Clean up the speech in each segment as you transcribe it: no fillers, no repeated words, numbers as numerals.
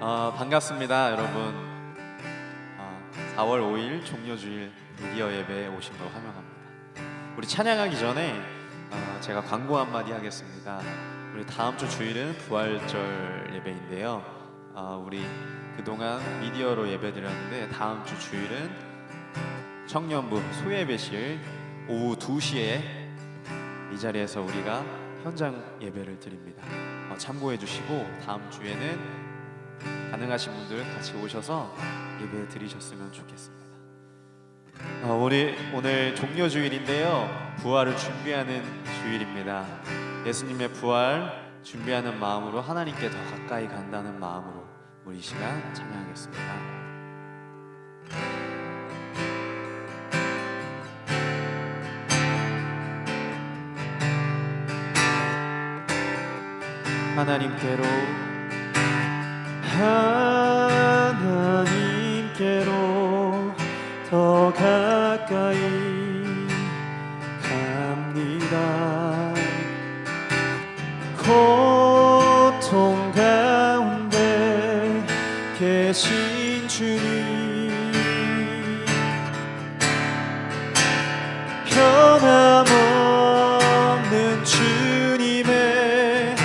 반갑습니다, 여러분. 4월 5일 종료주일 미디어 예배에 오신 걸 환영합니다. 우리 찬양하기 전에 제가 광고 한마디 하겠습니다. 우리 다음 주 주일은 부활절 예배인데요. 우리 그동안 미디어로 예배드렸는데 다음 주 주일은 청년부 소예배실 오후 2시에 이 자리에서 우리가 현장 예배를 드립니다. 참고해 주시고 다음 주에는 가능하신 분들 같이 오셔서 예배 드리셨으면 좋겠습니다. 우리 오늘 종료주일인데요, 부활을 준비하는 주일입니다. 예수님의 부활 준비하는 마음으로 하나님께 더 가까이 간다는 마음으로 우리 이 시간 찬양하겠습니다. 하나님께로 더 가까이 갑니다. 고통 가운데 계신 주님, 변함없는 주님의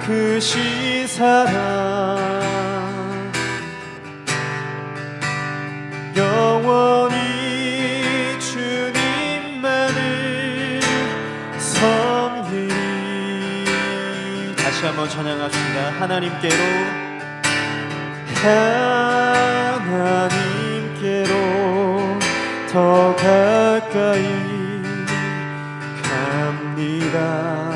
크신 사랑, 영원히 주님만을 섬기리. 다시 한번 찬양합시다. 하나님께로 더 가까이 갑니다.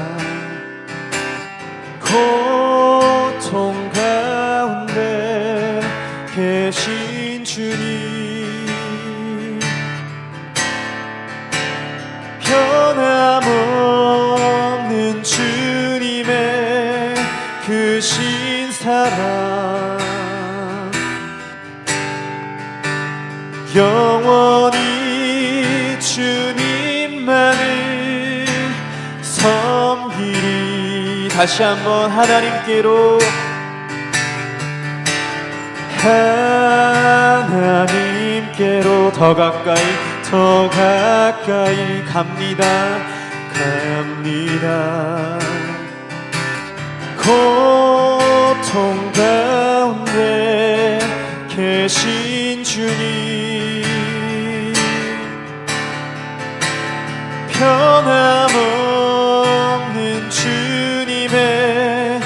고통 가운데 계신 주님, 변함없는 주님의 크신 사랑, 영원히 주님만을 섬기리. 다시 한번 하나님께로 더 가까이 갑니다. 고통 가운데 계신 주님, 변함없는 주님의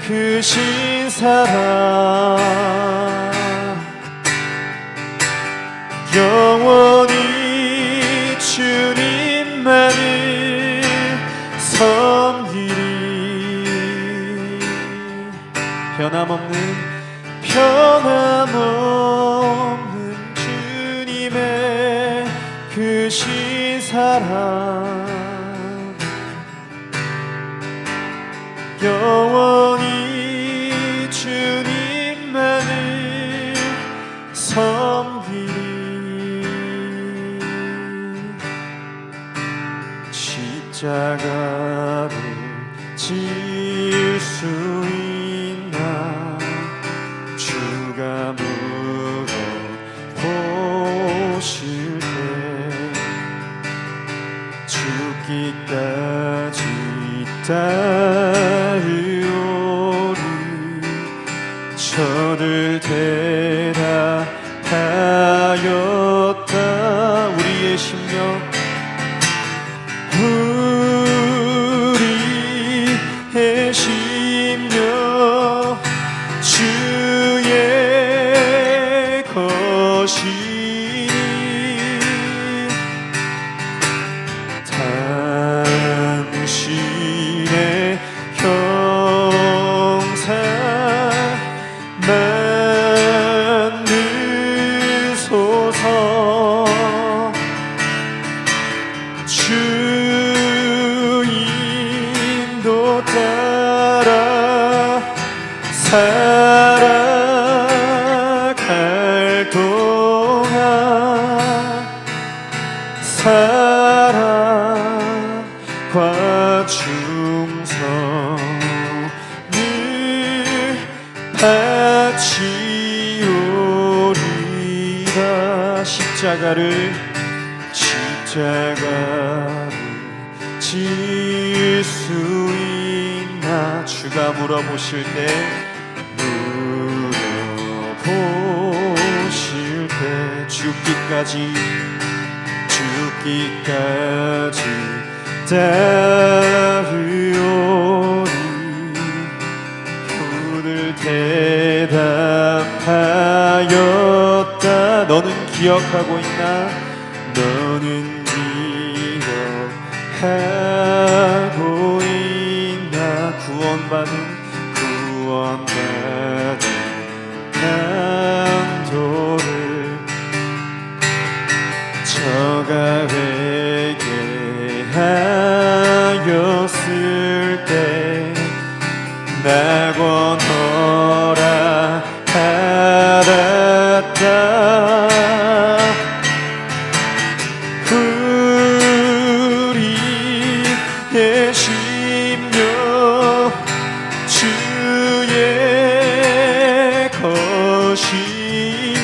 크신 사랑, 영원히 주님만을 섬기리. 변함없는 주님의 크신 사랑, 영원히 주님만을 섬기리. 십자가를 질 수 있나, 주가 물어보실 때 죽기까지 따르오리. 저를 대답하였다. 우리의 심령, 우리의 심령 주의 것이니 당신의 형상 만드소서. 주 인도 따라 살아갈 동안 사랑과 충성을 바치 십자가를 질 수 있나 주가 물어보실 때 죽기까지 따르오리. 오늘 대답하였다. 너는 기억하고 있나? 너는 기억하고 있나? 구원받은 난도를 저가 회개하였을 때 나고 너라 받았다. 우리의 심령 주의 것이니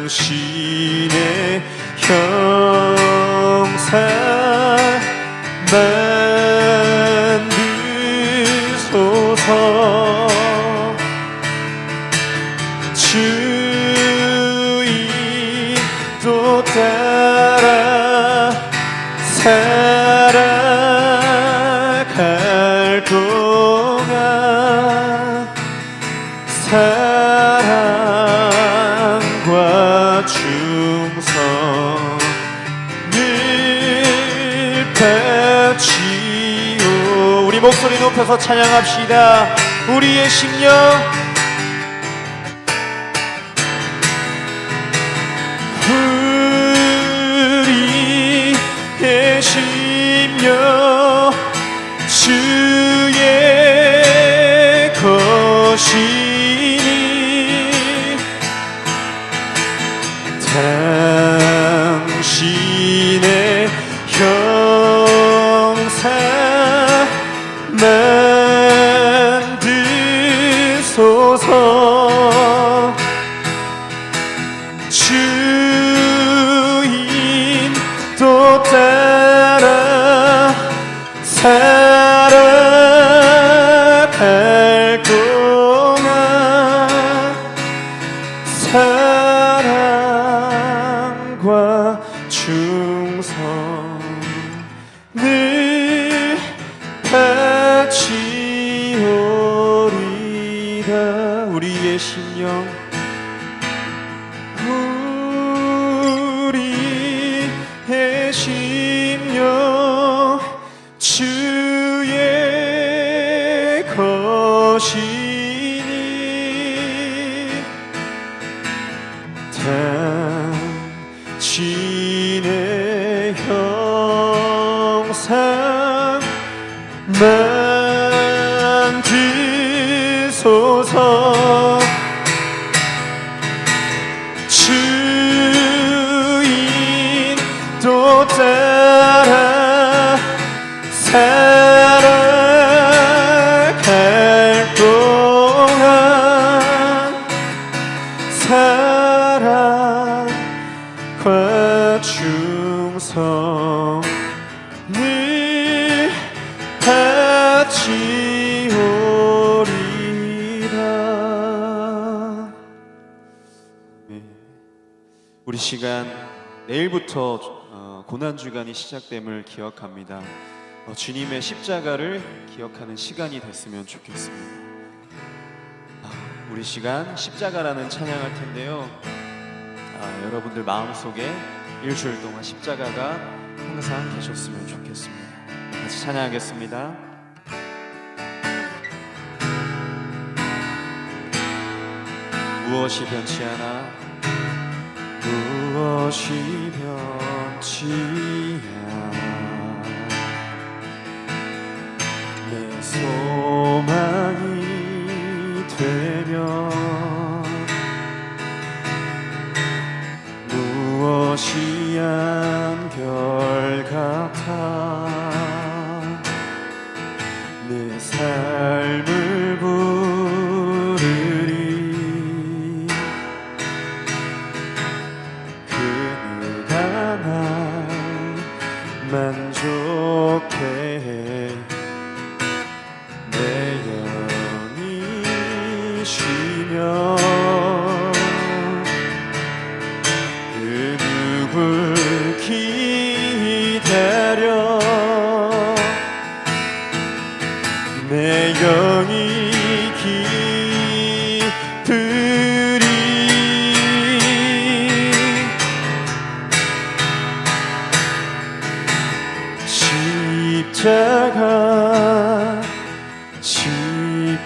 당신의 형상 만드소서. 주인도 따라 살아갈 동안 사랑과 충성을 바치오. 우리 목소리 높여서 찬양합시다. 우리의 심령 우리의 심령 주의 것이니 당신의 형상 만드소서. 주인도 따라 살아갈 동안 사랑과 충성을 바치오리다. 우리의 심령 우리의 심령 주의 것이니 당신의 형상 만드소서. 주인도 따라 살아갈 동안 사랑과 충성을 바치오리라. 우리 시간 내일부터 고난주간이 시작됨을 기억합니다. 주님의 십자가를 기억하는 시간이 됐으면 좋겠습니다. 우리 시간 십자가라는 찬양할 텐데요. 여러분들 마음속에 일주일 동안 십자가가 항상 계셨으면 좋겠습니다. 같이 찬양하겠습니다. 무엇이 변치 않아 무엇이 변치 않아 내 소망이 되면 무엇이 한결같아 내 삶을 부르리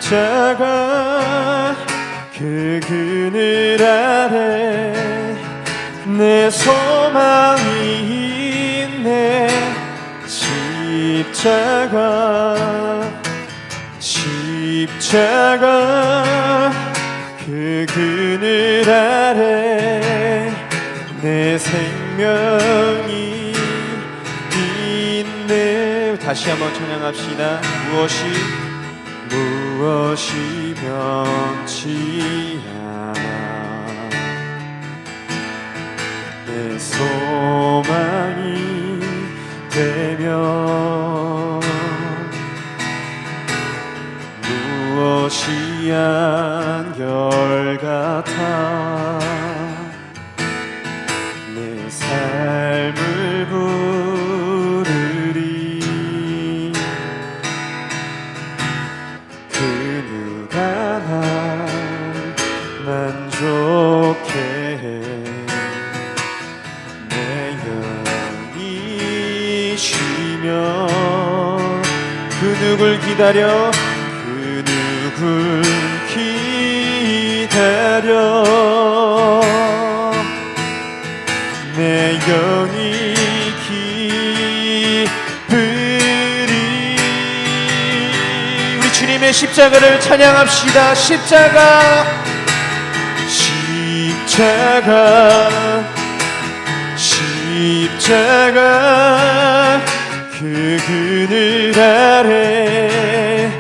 십자가 그 그늘 아래 내 소망이 있네. 십자가 그 그늘 아래 내 생명이 있네. 다시 한번 찬양합시다. 무엇이 변치 않아 내 소망이 되면 무엇이 한결같아 내 삶을 부르리. 그 누가 날 만족해 내 영이 쉬며 그 누굴 기다려 내 영이 기쁘리. 우리 주님의 십자가를 찬양합시다. 십자가 그 그늘 아래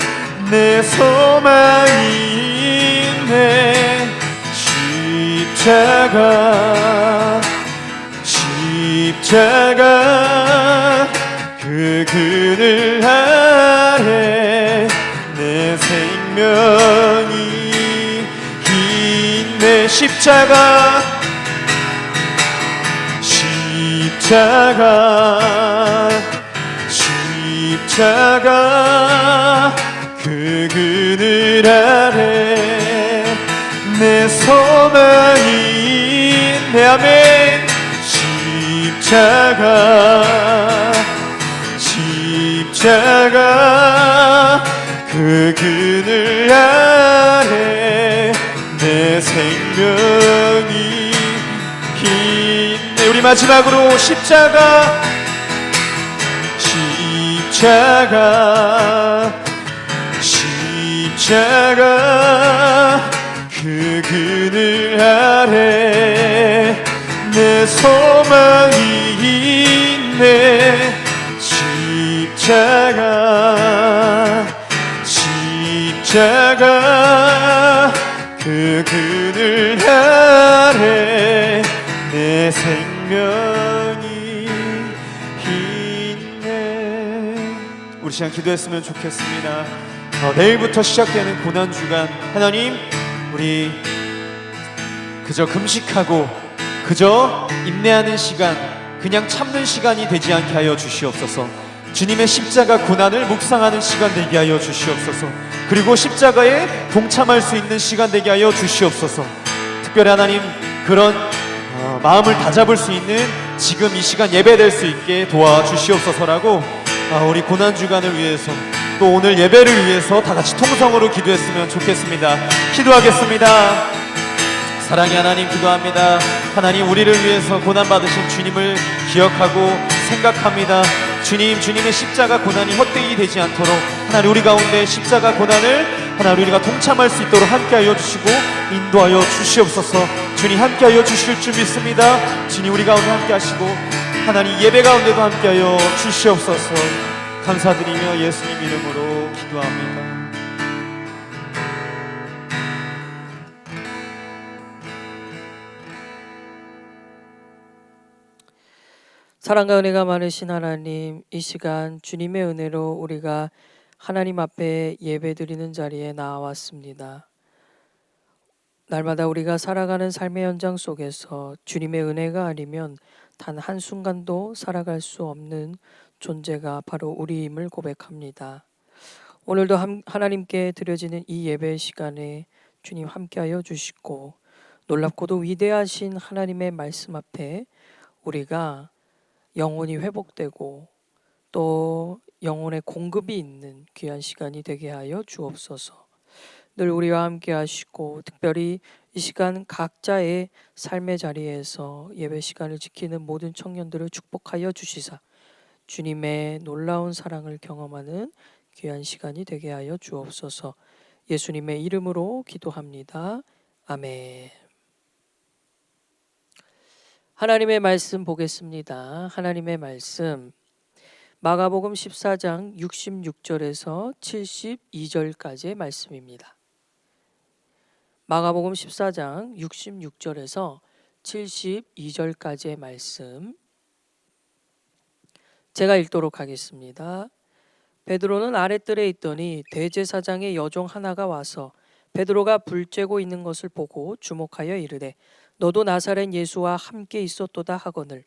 내 소망이 있네. 십자가 그 그늘 아래 내 생명이 있네. 십자가 그 그늘 아래 내 소망이 있네. 아멘. 십자가 그 그늘 아래 내 생명이 있네. 우리 마지막으로 십자가 그 그늘 아래 내 소망이 있네. 십자가 그 그늘 아래 내 생명이 있네. 우리 시간 기도했으면 좋겠습니다. 내일부터 시작되는 고난주간, 하나님, 우리 그저 금식하고 그저 인내하는 시간, 그냥 참는 시간이 되지 않게 하여 주시옵소서. 주님의 십자가 고난을 묵상하는 시간 되게 하여 주시옵소서. 그리고 십자가에 동참할 수 있는 시간 되게 하여 주시옵소서. 특별히 하나님, 그런 마음을 다잡을 수 있는 지금 이 시간 예배될 수 있게 도와주시옵소서라고, 우리 고난주간을 위해서 또 오늘 예배를 위해서 다 같이 통성으로 기도했으면 좋겠습니다. 기도하겠습니다. 사랑의 하나님, 기도합니다. 하나님, 우리를 위해서 고난받으신 주님을 기억하고 생각합니다. 주님, 주님의 십자가 고난이 헛되이 되지 않도록 하나님, 우리 가운데 십자가 고난을 하나님, 우리가 동참할 수 있도록 함께하여 주시고 인도하여 주시옵소서. 주님, 함께하여 주실 줄 믿습니다. 주님, 우리 가운데 함께하시고 하나님, 예배 가운데도 함께하여 주시옵소서. 감사드리며 예수님 이름으로 기도합니다. 사랑과 은혜가 많으신 하나님, 이 시간 주님의 은혜로 우리가 하나님 앞에 예배드리는 자리에 나왔습니다. 날마다 우리가 살아가는 삶의 현장 속에서 주님의 은혜가 아니면 단 한순간도 살아갈 수 없는 존재가 바로 우리임을 고백합니다. 오늘도 하나님께 드려지는 이 예배 시간에 주님 함께하여 주시고, 놀랍고도 위대하신 하나님의 말씀 앞에 우리가 영혼이 회복되고 또 영혼의 공급이 있는 귀한 시간이 되게 하여 주옵소서. 늘 우리와 함께 하시고 특별히 이 시간 각자의 삶의 자리에서 예배 시간을 지키는 모든 청년들을 축복하여 주시사 주님의 놀라운 사랑을 경험하는 귀한 시간이 되게 하여 주옵소서. 예수님의 이름으로 기도합니다. 아멘. 하나님의 말씀 보겠습니다. 하나님의 말씀 마가복음 14장 66절에서 72절까지의 말씀입니다. 마가복음 14장 66절에서 72절까지의 말씀 제가 읽도록 하겠습니다. 베드로는 아랫뜰에 있더니 대제사장의 여종 하나가 와서 베드로가 불 쬐고 있는 것을 보고 주목하여 이르되 너도 나사렛 예수와 함께 있었도다 하거늘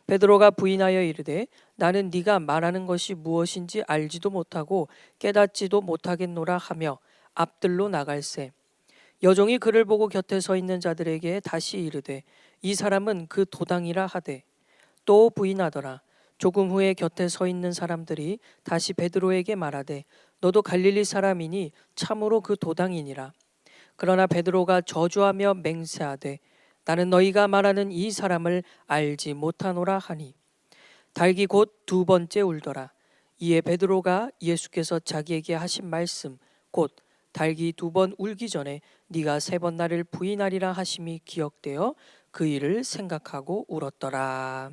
베드로가 부인하여 이르되 나는 네가 말하는 것이 무엇인지 알지도 못하고 깨닫지도 못하겠노라 하며 앞뜰로 나갈새 여종이 그를 보고 곁에 서 있는 자들에게 다시 이르되 이 사람은 그 도당이라 하되 또 부인하더라. 조금 후에 곁에 서 있는 사람들이 다시 베드로에게 말하되 너도 갈릴리 사람이니 참으로 그 도당이니라. 그러나 베드로가 저주하며 맹세하되 나는 너희가 말하는 이 사람을 알지 못하노라 하니 닭이 곧 두 번째 울더라. 이에 베드로가 예수께서 자기에게 하신 말씀 곧 닭이 두 번 울기 전에 네가 세 번 나를 부인하리라 하심이 기억되어 그 일을 생각하고 울었더라.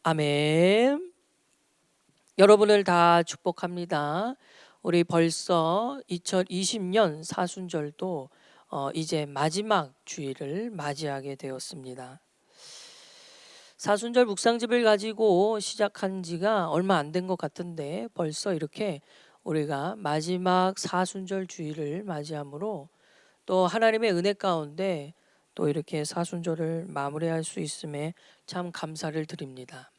아멘. 여러분을 다 축복합니다. 우리 벌써 2020년 사순절도 이제 마지막 주일을 맞이하게 되었습니다. 사순절 묵상집을 가지고 시작한 지가 얼마 안 된 것 같은데 벌써 이렇게 우리가 마지막 사순절 주일을 맞이하므로 또 하나님의 은혜 가운데 또 이렇게 사순절을 마무리할 수 있음에 참 감사를 드립니다.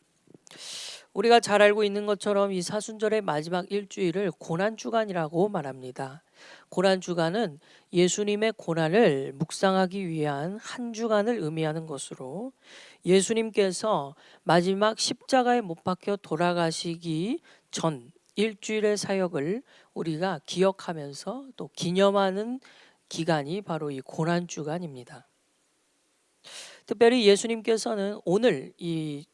우리가 잘 알고 있는 것처럼 이 사순절의 마지막 일주일을 고난주간이라고 말합니다. 고난주간은 예수님의 고난을 묵상하기 위한 한 주간을 의미하는 것으로 예수님께서 마지막 십자가에 못 박혀 돌아가시기 전 일주일의 사역을 우리가 기억하면서 또 기념하는 기간이 바로 이 고난주간입니다. 특별히 예수님께서는 오늘 이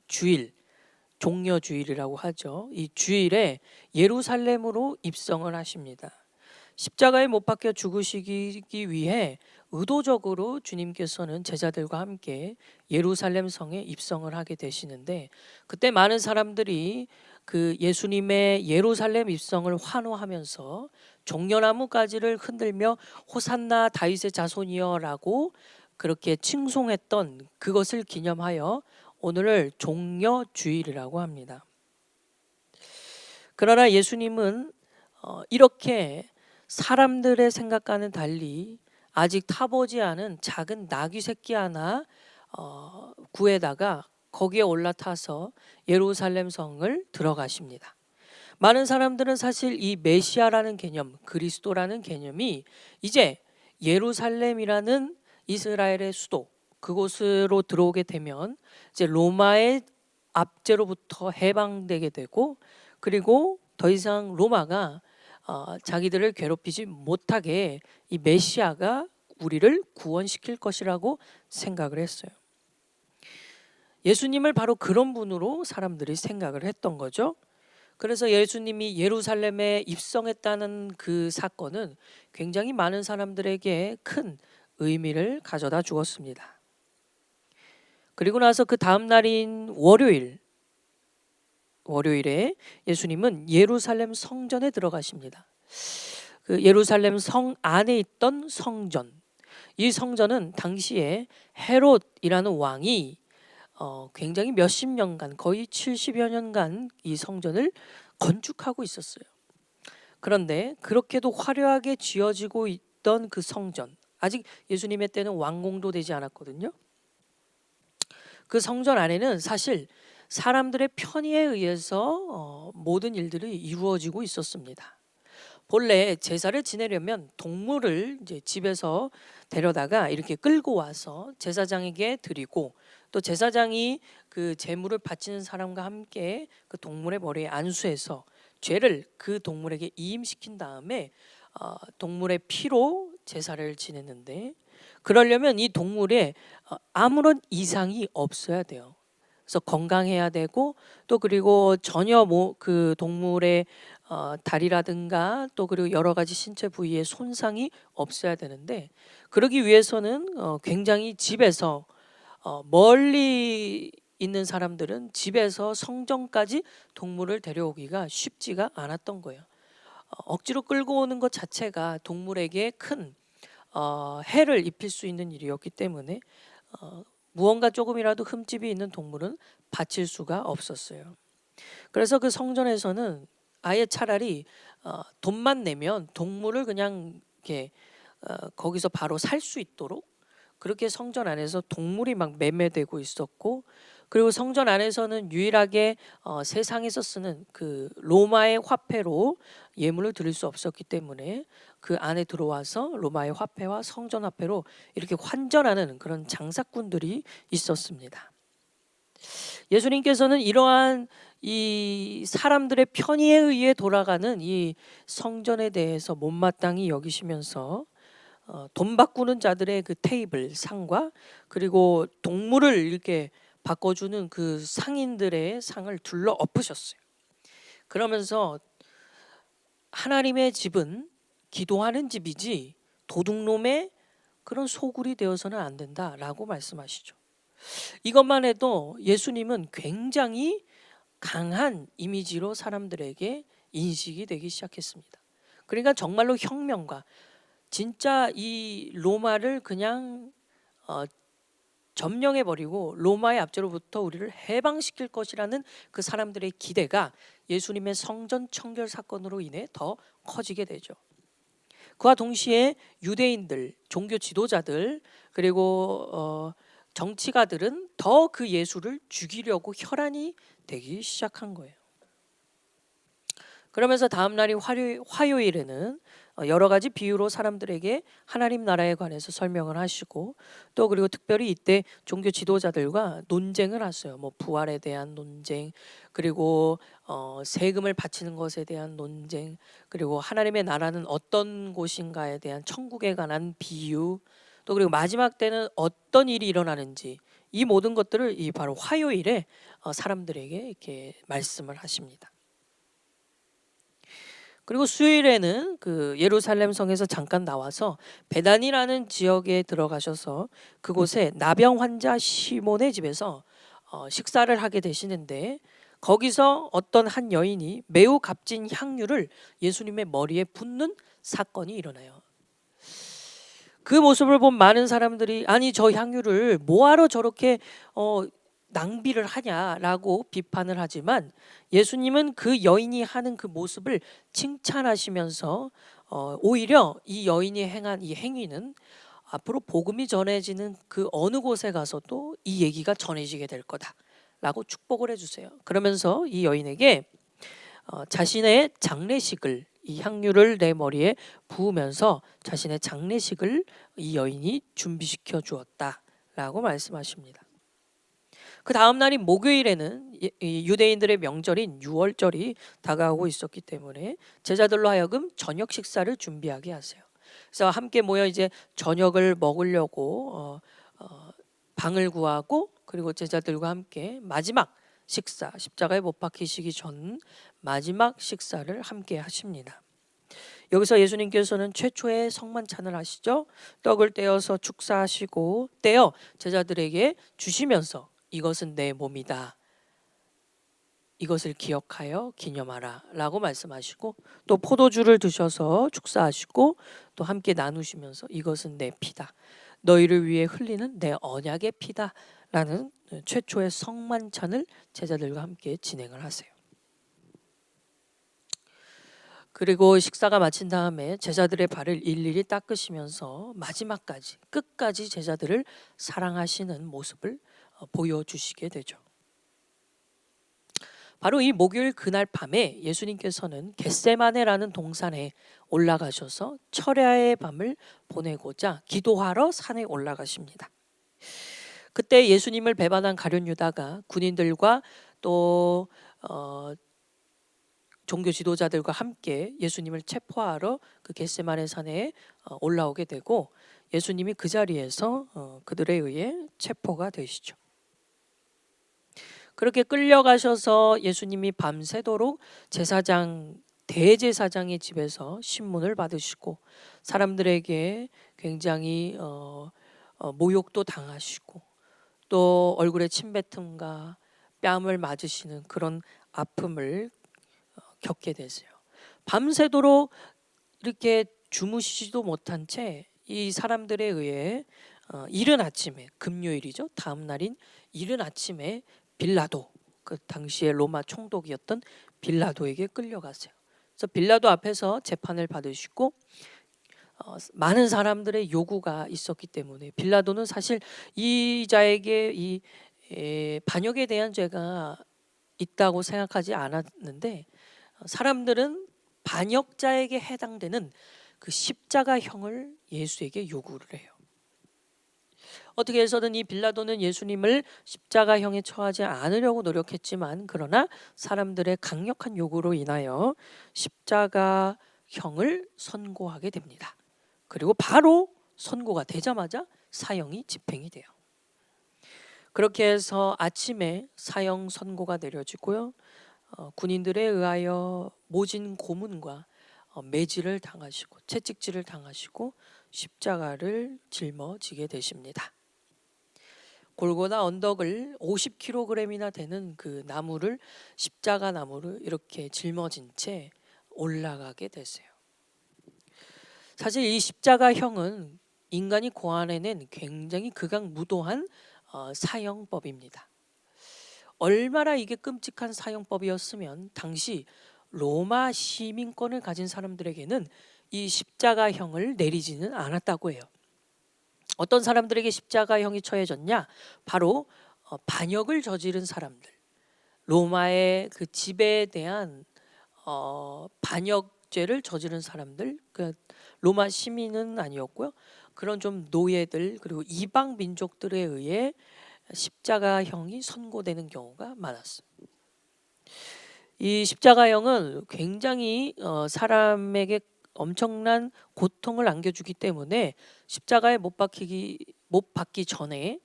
주일 종려주일이라고 하죠. 이 주일에 예루살렘으로 입성을 하십니다. 십자가에 못 박혀 죽으시기 위해 의도적으로 주님께서는 제자들과 함께 예루살렘 성에 입성을 하게 되시는데 그때 많은 사람들이 그 예수님의 예루살렘 입성을 환호하면서 종려나무 가지를 흔들며 호산나 다윗의 자손이여라고 그렇게 칭송했던 그것을 기념하여 오늘을 종려주일이라고 합니다. 그러나 예수님은 이렇게 사람들의 생각과는 달리 아직 타보지 않은 작은 나귀 새끼 하나 구에다가 거기에 올라타서 예루살렘 성을 들어가십니다. 많은 사람들은 사실 이 메시아라는 개념, 그리스도라는 개념이 이제 예루살렘이라는 이스라엘의 수도 그곳으로 들어오게 되면 이제 로마의 압제로부터 해방되게 되고 그리고 더 이상 로마가 자기들을 괴롭히지 못하게 이 메시아가 우리를 구원시킬 것이라고 생각을 했어요. 예수님을 바로 그런 분으로 사람들이 생각을 했던 거죠. 그래서 예수님이 예루살렘에 입성했다는 그 사건은 굉장히 많은 사람들에게 큰 의미를 가져다 주었습니다. 그리고 나서 그 다음 날인 월요일에 예수님은 예루살렘 성전에 들어가십니다. 그 예루살렘 성 안에 있던 성전, 이 성전은 당시에 헤롯이라는 왕이 굉장히 몇십 년간 거의 70여 년간 이 성전을 건축하고 있었어요. 그런데 그렇게도 화려하게 지어지고 있던 그 성전, 아직 예수님의 때는 완공도 되지 않았거든요. 그 성전 안에는 사실 사람들의 편의에 의해서 모든 일들이 이루어지고 있었습니다. 본래 제사를 지내려면 동물을 이제 집에서 데려다가 이렇게 끌고 와서 제사장에게 드리고, 또 제사장이 그 제물을 바치는 사람과 함께 그 동물의 머리에 안수해서 죄를 그 동물에게 이임시킨 다음에 동물의 피로 제사를 지냈는데, 그러려면 이 동물에 아무런 이상이 없어야 돼요. 그래서 건강해야 되고, 또 그리고 전혀 그 동물의 다리라든가 또 그리고 여러 가지 신체 부위에 손상이 없어야 되는데, 그러기 위해서는 굉장히 집에서 멀리 있는 사람들은 집에서 성전까지 동물을 데려오기가 쉽지가 않았던 거예요. 억지로 끌고 오는 것 자체가 동물에게 큰 해를 입힐 수 있는 일이었기 때문에 무언가 조금이라도 흠집이 있는 동물은 바칠 수가 없었어요. 그래서 그 성전에서는 아예 차라리 돈만 내면 동물을 그냥 이렇게 거기서 바로 살 수 있도록 그렇게 성전 안에서 동물이 막 매매되고 있었고, 그리고 성전 안에서는 유일하게 세상에서 쓰는 그 로마의 화폐로 예물을 드릴 수 없었기 때문에 그 안에 들어와서 로마의 화폐와 성전 화폐로 이렇게 환전하는 그런 장사꾼들이 있었습니다. 예수님께서는 이러한 이 사람들의 편의에 의해 돌아가는 이 성전에 대해서 못마땅히 여기시면서 돈 바꾸는 자들의 그 테이블 상과 그리고 동물을 이렇게 바꿔주는 그 상인들의 상을 둘러 엎으셨어요. 그러면서 하나님의 집은 기도하는 집이지 도둑놈의 그런 소굴이 되어서는 안 된다라고 말씀하시죠. 이것만 해도 예수님은 굉장히 강한 이미지로 사람들에게 인식이 되기 시작했습니다. 그러니까 정말로 혁명과 진짜 이 로마를 그냥 점령해버리고 로마의 압제로부터 우리를 해방시킬 것이라는 그 사람들의 기대가 예수님의 성전 청결 사건으로 인해 더 커지게 되죠. 그와 동시에 유대인들, 종교 지도자들 그리고 정치가들은 더 그 예수를 죽이려고 혈안이 되기 시작한 거예요. 그러면서 다음 날이 화요일에는 여러 가지 비유로 사람들에게 하나님 나라에 관해서 설명을 하시고, 또 그리고 특별히 이때 종교 지도자들과 논쟁을 하셨어요. 뭐 부활에 대한 논쟁, 그리고 세금을 바치는 것에 대한 논쟁, 그리고 하나님의 나라는 어떤 곳인가에 대한 천국에 관한 비유, 또 그리고 마지막 때는 어떤 일이 일어나는지, 이 모든 것들을 이 바로 화요일에 사람들에게 이렇게 말씀을 하십니다. 그리고 수요일에는 그 예루살렘 성에서 잠깐 나와서 베단이라는 지역에 들어가셔서 그곳에 나병 환자 시몬의 집에서 식사를 하게 되시는데, 거기서 어떤 한 여인이 매우 값진 향유를 예수님의 머리에 붓는 사건이 일어나요. 그 모습을 본 많은 사람들이 아니 저 향유를 뭐하러 저렇게 낭비를 하냐라고 비판을 하지만, 예수님은 그 여인이 하는 그 모습을 칭찬하시면서 오히려 이 여인이 행한 이 행위는 앞으로 복음이 전해지는 그 어느 곳에 가서도 이 얘기가 전해지게 될 거다라고 축복을 해주세요. 그러면서 이 여인에게 자신의 장례식을, 이 향유를 내 머리에 부으면서 자신의 장례식을 이 여인이 준비시켜 주었다라고 말씀하십니다. 그 다음 날인 목요일에는 유대인들의 명절인 유월절이 다가오고 있었기 때문에 제자들로 하여금 저녁 식사를 준비하게 하세요. 그래서 함께 모여 이제 저녁을 먹으려고 방을 구하고, 그리고 제자들과 함께 마지막 식사, 십자가에 못 박히시기 전 마지막 식사를 함께 하십니다. 여기서 예수님께서는 최초의 성만찬을 하시죠. 떡을 떼어서 축사하시고 떼어 제자들에게 주시면서 이것은 내 몸이다, 이것을 기억하여 기념하라 라고 말씀하시고, 또 포도주를 드셔서 축사하시고 또 함께 나누시면서 이것은 내 피다, 너희를 위해 흘리는 내 언약의 피다 라는 최초의 성만찬을 제자들과 함께 진행을 하세요. 그리고 식사가 마친 다음에 제자들의 발을 일일이 닦으시면서 마지막까지 끝까지 제자들을 사랑하시는 모습을 보여주시게 되죠. 바로 이 목요일 그날 밤에 예수님께서는 겟세마네라는 동산에 올라가셔서 철야의 밤을 보내고자 기도하러 산에 올라가십니다. 그때 예수님을 배반한 가룟 유다가 군인들과 또 종교 지도자들과 함께 예수님을 체포하러 그 겟세마네 산에 올라오게 되고 예수님이 그 자리에서 그들에 의해 체포가 되시죠. 그렇게 끌려가셔서 예수님이 밤새도록 대제사장의 집에서 신문을 받으시고 사람들에게 굉장히 모욕도 당하시고 또 얼굴에 침뱉음과 뺨을 맞으시는 그런 아픔을 겪게 되세요. 밤새도록 이렇게 주무시지도 못한 채 이 사람들에 의해 이른 아침에, 금요일이죠. 다음 날인 이른 아침에 빌라도, 그 당시에 로마 총독이었던 빌라도에게 끌려가세요. 그래서 빌라도 앞에서 재판을 받으시고 많은 사람들의 요구가 있었기 때문에 빌라도는 사실 이 자에게 이 반역에 대한 죄가 있다고 생각하지 않았는데 사람들은 반역자에게 해당되는 그 십자가형을 예수에게 요구를 해요. 어떻게 해서든 이 빌라도는 예수님을 십자가형에 처하지 않으려고 노력했지만 그러나 사람들의 강력한 요구로 인하여 십자가형을 선고하게 됩니다. 그리고 바로 선고가 되자마자 사형이 집행이 돼요. 그렇게 해서 아침에 사형 선고가 내려지고요. 군인들에 의하여 모진 고문과 매질을 당하시고 채찍질을 당하시고 십자가를 짊어지게 되십니다. 골고다 언덕을 50kg이나 되는 그 나무를 십자가 나무를 이렇게 짊어진 채 올라가게 되세요. 사실 이 십자가형은 인간이 고안해낸 굉장히 극악무도한 사형법입니다. 얼마나 이게 끔찍한 사형법이었으면 당시 로마 시민권을 가진 사람들에게는 이 십자가형을 내리지는 않았다고 해요. 어떤 사람들에게 십자가형이 처해졌냐? 바로 반역을 저지른 사람들, 로마의 그 지배에 대한 반역죄를 저지른 사람들, 그 로마 시민은 아니었고요. 그런 좀 노예들 그리고 이방 민족들에 의해 십자가형이 선고되는 경우가 많았어요. 이 십자가형은 굉장히 사람에게 엄청난 고통을 안겨주기 때문에 십자가에 못 박기 전에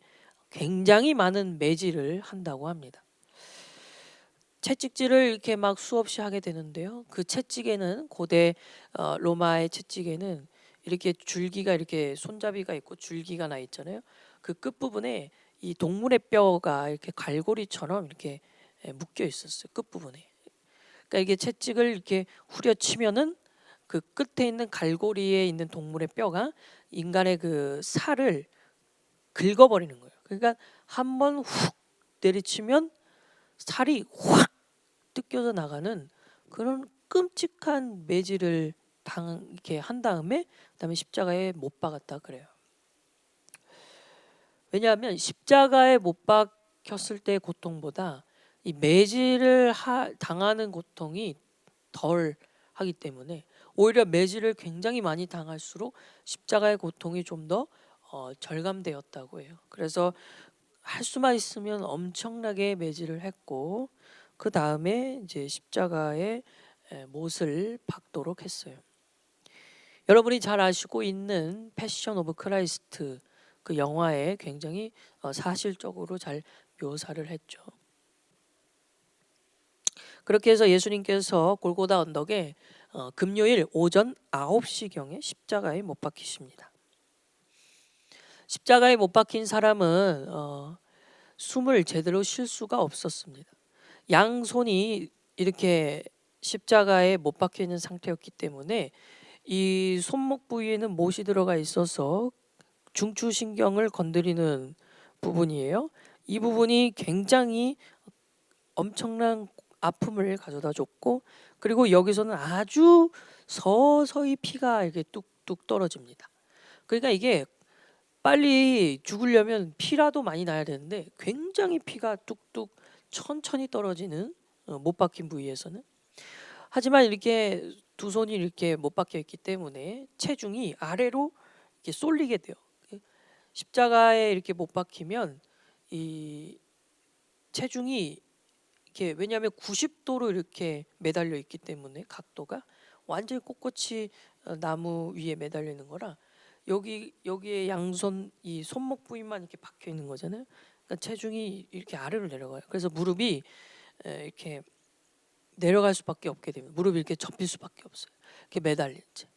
굉장히 많은 매질을 한다고 합니다. 채찍질을 이렇게 막 수없이 하게 되는데요. 그 채찍에는 고대 로마의 채찍에는 이렇게 줄기가 이렇게 손잡이가 있고 줄기가 나 있잖아요. 그 끝부분에 이 동물의 뼈가 이렇게 갈고리처럼 이렇게 묶여 있었어요. 끝부분에. 그러니까 이게 채찍을 이렇게 후려치면은 그 끝에 있는 갈고리에 있는 동물의 뼈가 인간의 그 살을 긁어버리는 거예요. 그러니까 한번 훅 내리치면 살이 확 뜯겨져 나가는 그런 끔찍한 매질을 이렇게 한 다음에 그다음에 십자가에 못 박았다 그래요. 왜냐하면 십자가에 못 박혔을 때의 고통보다 이 매질을 당하는 고통이 덜 하기 때문에 오히려 매질을 굉장히 많이 당할수록 십자가의 고통이 좀 더 절감되었다고 해요. 그래서 할 수만 있으면 엄청나게 매질을 했고 그 다음에 이제 십자가에 못을 박도록 했어요. 여러분이 잘 아시고 있는 패션 오브 크라이스트 그 영화에 굉장히 사실적으로 잘 묘사를 했죠. 그렇게 해서 예수님께서 골고다 언덕에 금요일 오전 9시경에 십자가에 못 박히십니다. 십자가에 못 박힌 사람은 숨을 제대로 쉴 수가 없었습니다. 양손이 이렇게 십자가에 못 박혀 있는 상태였기 때문에 이 손목 부위에는 못이 들어가 있어서 중추신경을 건드리는 부분이에요. 이 부분이 굉장히 엄청난 아픔을 가져다 줬고 그리고 여기서는 아주 서서히 피가 이렇게 뚝뚝 떨어집니다. 그러니까 이게 빨리 죽으려면 피라도 많이 나야 되는데 굉장히 피가 뚝뚝 천천히 떨어지는 못 박힌 부위에서는. 하지만 이렇게 두 손이 이렇게 못 박혀 있기 때문에 체중이 아래로 이렇게 쏠리게 돼요. 십자가에 이렇게 못 박히면 이 체중이 이렇게, 왜냐하면 90도로 이렇게 매달려 있기 때문에 각도가 완전히 꼿꼿이 나무 위에 매달려 있는 거라 여기에 양손 이 손목 부위만 이렇게 박혀 있는 거잖아요. 그러니까 체중이 이렇게 아래로 내려가요. 그래서 무릎이 이렇게 내려갈 수밖에 없게 됩니다. 무릎이 이렇게 접힐 수밖에 없어요. 이렇게 매달릴 때.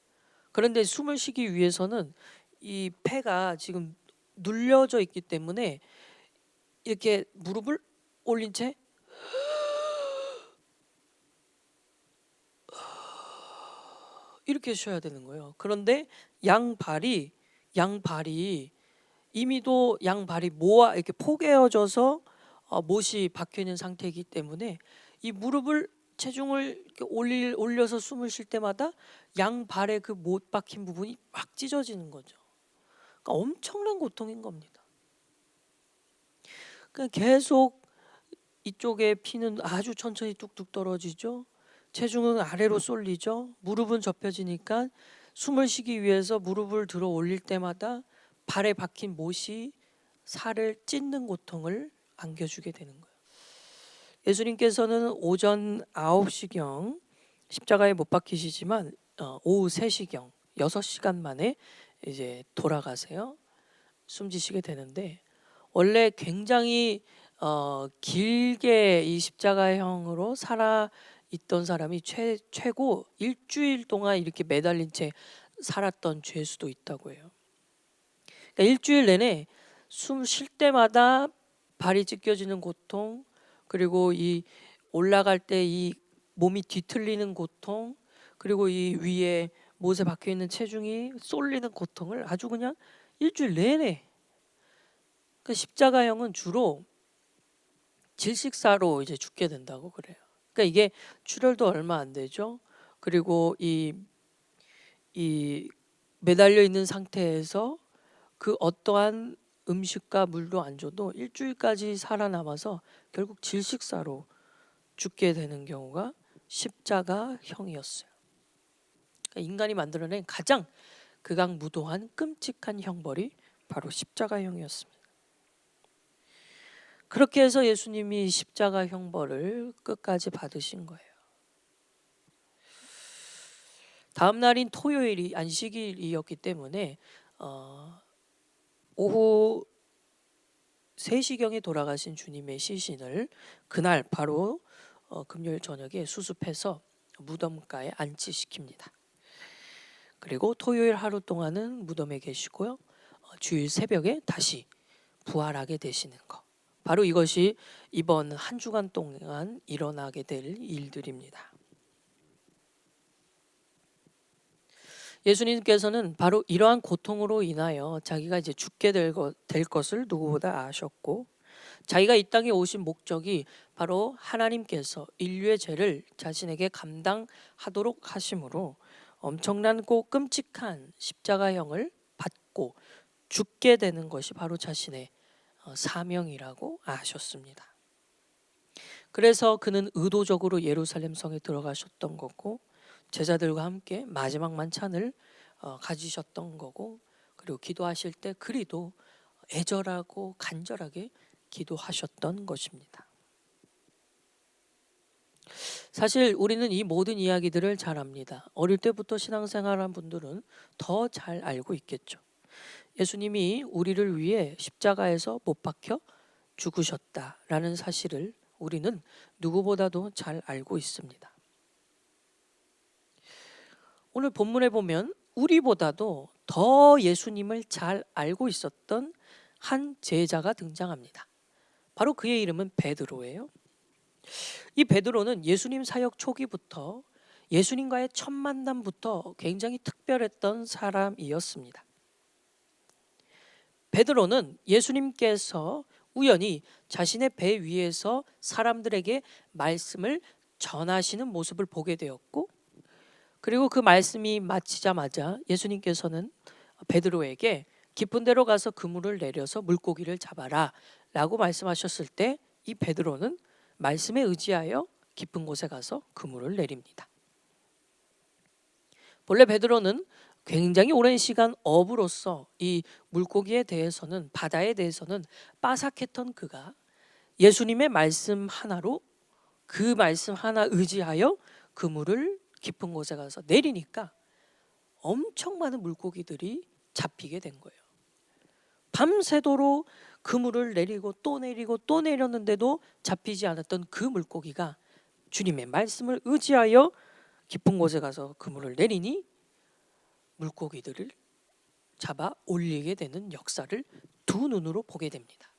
그런데 숨을 쉬기 위해서는 이 폐가 지금 눌려져 있기 때문에 이렇게 무릎을 올린 채 이렇게 쉬어야 되는 거예요. 그런데 양발이 이미도 양발이 모아 이렇게 포개어져서 못이 박혀 있는 상태이기 때문에 이 무릎을 체중을 이렇게 올려서 숨을 쉴 때마다 양발의 그 못 박힌 부분이 막 찢어지는 거죠. 그러니까 엄청난 고통인 겁니다. 그러니까 계속 이쪽에 피는 아주 천천히 뚝뚝 떨어지죠. 체중은 아래로 쏠리죠. 무릎은 접혀지니까 숨을 쉬기 위해서 무릎을 들어 올릴 때마다 발에 박힌 못이 살을 찢는 고통을 안겨주게 되는 거예요. 예수님께서는 오전 9시경 십자가에 못 박히시지만 오후 3시경 6시간 만에 이제 돌아가세요. 숨지시게 되는데, 원래 굉장히 길게 이 십자가형으로 살아 있던 사람이 최고 일주일 동안 이렇게 매달린 채 살았던 죄수도 있다고 해요. 그러니까 일주일 내내 숨 쉴 때마다 발이 찢겨지는 고통, 그리고 이 올라갈 때 이 몸이 뒤틀리는 고통, 그리고 이 위에 못에 박혀 있는 체중이 쏠리는 고통을 아주 그냥 일주일 내내. 그 십자가형은 주로 질식사로 이제 죽게 된다고 그래요. 그러니까 이게 출혈도 얼마 안 되죠. 그리고 이 매달려 있는 상태에서 그 어떠한 음식과 물도 안 줘도 일주일까지 살아남아서 결국 질식사로 죽게 되는 경우가 십자가형이었어요. 그러니까 인간이 만들어낸 가장 극악무도한 끔찍한 형벌이 바로 십자가형이었습니다. 그렇게 해서 예수님이 십자가 형벌을 끝까지 받으신 거예요. 다음 날인 토요일이 안식일이었기 때문에 오후 3시경에 돌아가신 주님의 시신을 그날 바로 금요일 저녁에 수습해서 무덤가에 안치시킵니다. 그리고 토요일 하루 동안은 무덤에 계시고요. 주일 새벽에 다시 부활하게 되시는 것. 바로 이것이 이번 한 주간 동안 일어나게 될 일들입니다. 예수님께서는 바로 이러한 고통으로 인하여 자기가 이제 죽게 될 것을 누구보다 아셨고, 자기가 이 땅에 오신 목적이 바로 하나님께서 인류의 죄를 자신에게 감당하도록 하심으로 엄청나고 끔찍한 십자가형을 받고 죽게 되는 것이 바로 자신의 사명이라고 아셨습니다. 그래서 그는 의도적으로 예루살렘 성에 들어가셨던 거고, 제자들과 함께 마지막 만찬을 가지셨던 거고, 그리고 기도하실 때 그리도 애절하고 간절하게 기도하셨던 것입니다. 사실 우리는 이 모든 이야기들을 잘 압니다. 어릴 때부터 신앙생활한 분들은 더 잘 알고 있겠죠. 예수님이 우리를 위해 십자가에서 못 박혀 죽으셨다라는 사실을 우리는 누구보다도 잘 알고 있습니다. 오늘 본문에 보면 우리보다도 더 예수님을 잘 알고 있었던 한 제자가 등장합니다. 바로 그의 이름은 베드로예요. 이 베드로는 예수님 사역 초기부터 예수님과의 첫 만남부터 굉장히 특별했던 사람이었습니다. 베드로는 예수님께서 우연히 자신의 배 위에서 사람들에게 말씀을 전하시는 모습을 보게 되었고, 그리고 그 말씀이 마치자마자 예수님께서는 베드로에게 깊은 데로 가서 그물을 내려서 물고기를 잡아라 라고 말씀하셨을 때, 이 베드로는 말씀에 의지하여 깊은 곳에 가서 그물을 내립니다. 본래 베드로는 굉장히 오랜 시간 어부로서 이 물고기에 대해서는, 바다에 대해서는 빠삭했던 그가 예수님의 말씀 하나로, 그 말씀 하나 의지하여 그물을 깊은 곳에 가서 내리니까 엄청 많은 물고기들이 잡히게 된 거예요. 밤새도록 그물을 내리고 또 내리고 또 내렸는데도 잡히지 않았던 그 물고기가 주님의 말씀을 의지하여 깊은 곳에 가서 그물을 내리니 물고기들을 잡아 올리게 되는 역사를 두 눈으로 보게 됩니다.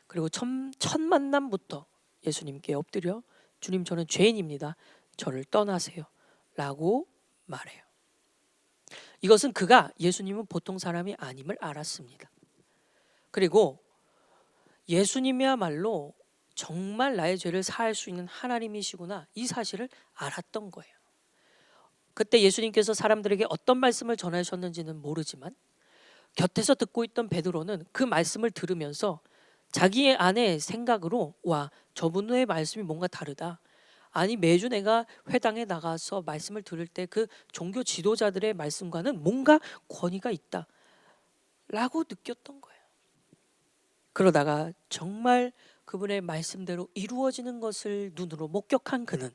그리고 첫 만남부터 예수님께 엎드려 주님, 저는 죄인입니다. 저를 떠나세요 라고 말해요. 이것은 그가 예수님은 보통 사람이 아님을 알았습니다. 그리고 예수님이야말로 정말 나의 죄를 사할 수 있는 하나님이시구나, 이 사실을 알았던 거예요. 그때 예수님께서 사람들에게 어떤 말씀을 전하셨는지는 모르지만 곁에서 듣고 있던 베드로는 그 말씀을 들으면서 자기의 안의 생각으로, 와, 저분의 말씀이 뭔가 다르다. 아니, 매주 내가 회당에 나가서 말씀을 들을 때 그 종교 지도자들의 말씀과는 뭔가 권위가 있다 라고 느꼈던 거예요. 그러다가 정말 그분의 말씀대로 이루어지는 것을 눈으로 목격한 그는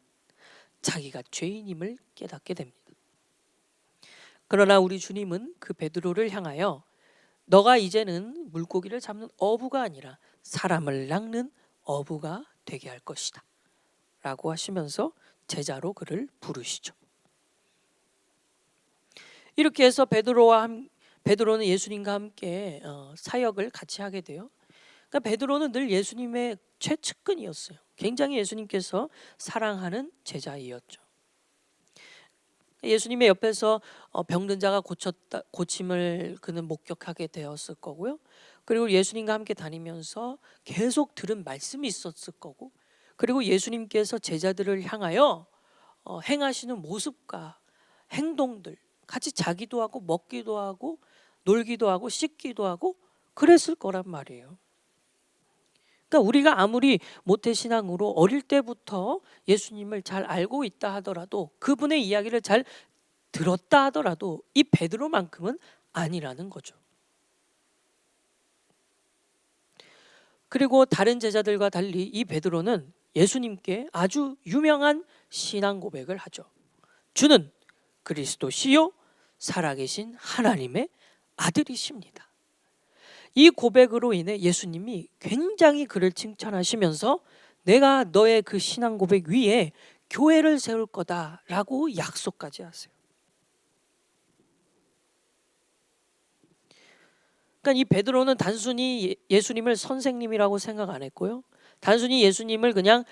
자기가 죄인임을 깨닫게 됩니다. 그러나 우리 주님은 그 베드로를 향하여 너가 이제는 물고기를 잡는 어부가 아니라 사람을 낚는 어부가 되게 할 것이다 라고 하시면서 제자로 그를 부르시죠. 이렇게 해서 베드로는 예수님과 함께 사역을 같이 하게 돼요. 그러니까 베드로는 늘 예수님의 최측근이었어요. 굉장히 예수님께서 사랑하는 제자이었죠. 예수님의 옆에서 병든 자가 고침을 그는 목격하게 되었을 거고요. 그리고 예수님과 함께 다니면서 계속 들은 말씀이 있었을 거고, 그리고 예수님께서 제자들을 향하여 행하시는 모습과 행동들, 같이 자기도 하고 먹기도 하고 놀기도 하고 씻기도 하고 그랬을 거란 말이에요. 그러니까 우리가 아무리 모태신앙으로 어릴 때부터 예수님을 잘 알고 있다 하더라도, 그분의 이야기를 잘 들었다 하더라도 이 베드로만큼은 아니라는 거죠. 그리고 다른 제자들과 달리 이 베드로는 예수님께 아주 유명한 신앙 고백을 하죠. 주는 그리스도시요 살아계신 하나님의 아들이십니다. 이 고백으로 인해 예수님이 굉장히 그를 칭찬하시면서 내가 너의 그 신앙 고백 위에 교회를 세울 거다라고 약속까지 하세요. 그러니까 이 베드로는 단순히 예수님을 선생님이라고 생각 안 했고요. 단순히 예수님을 그냥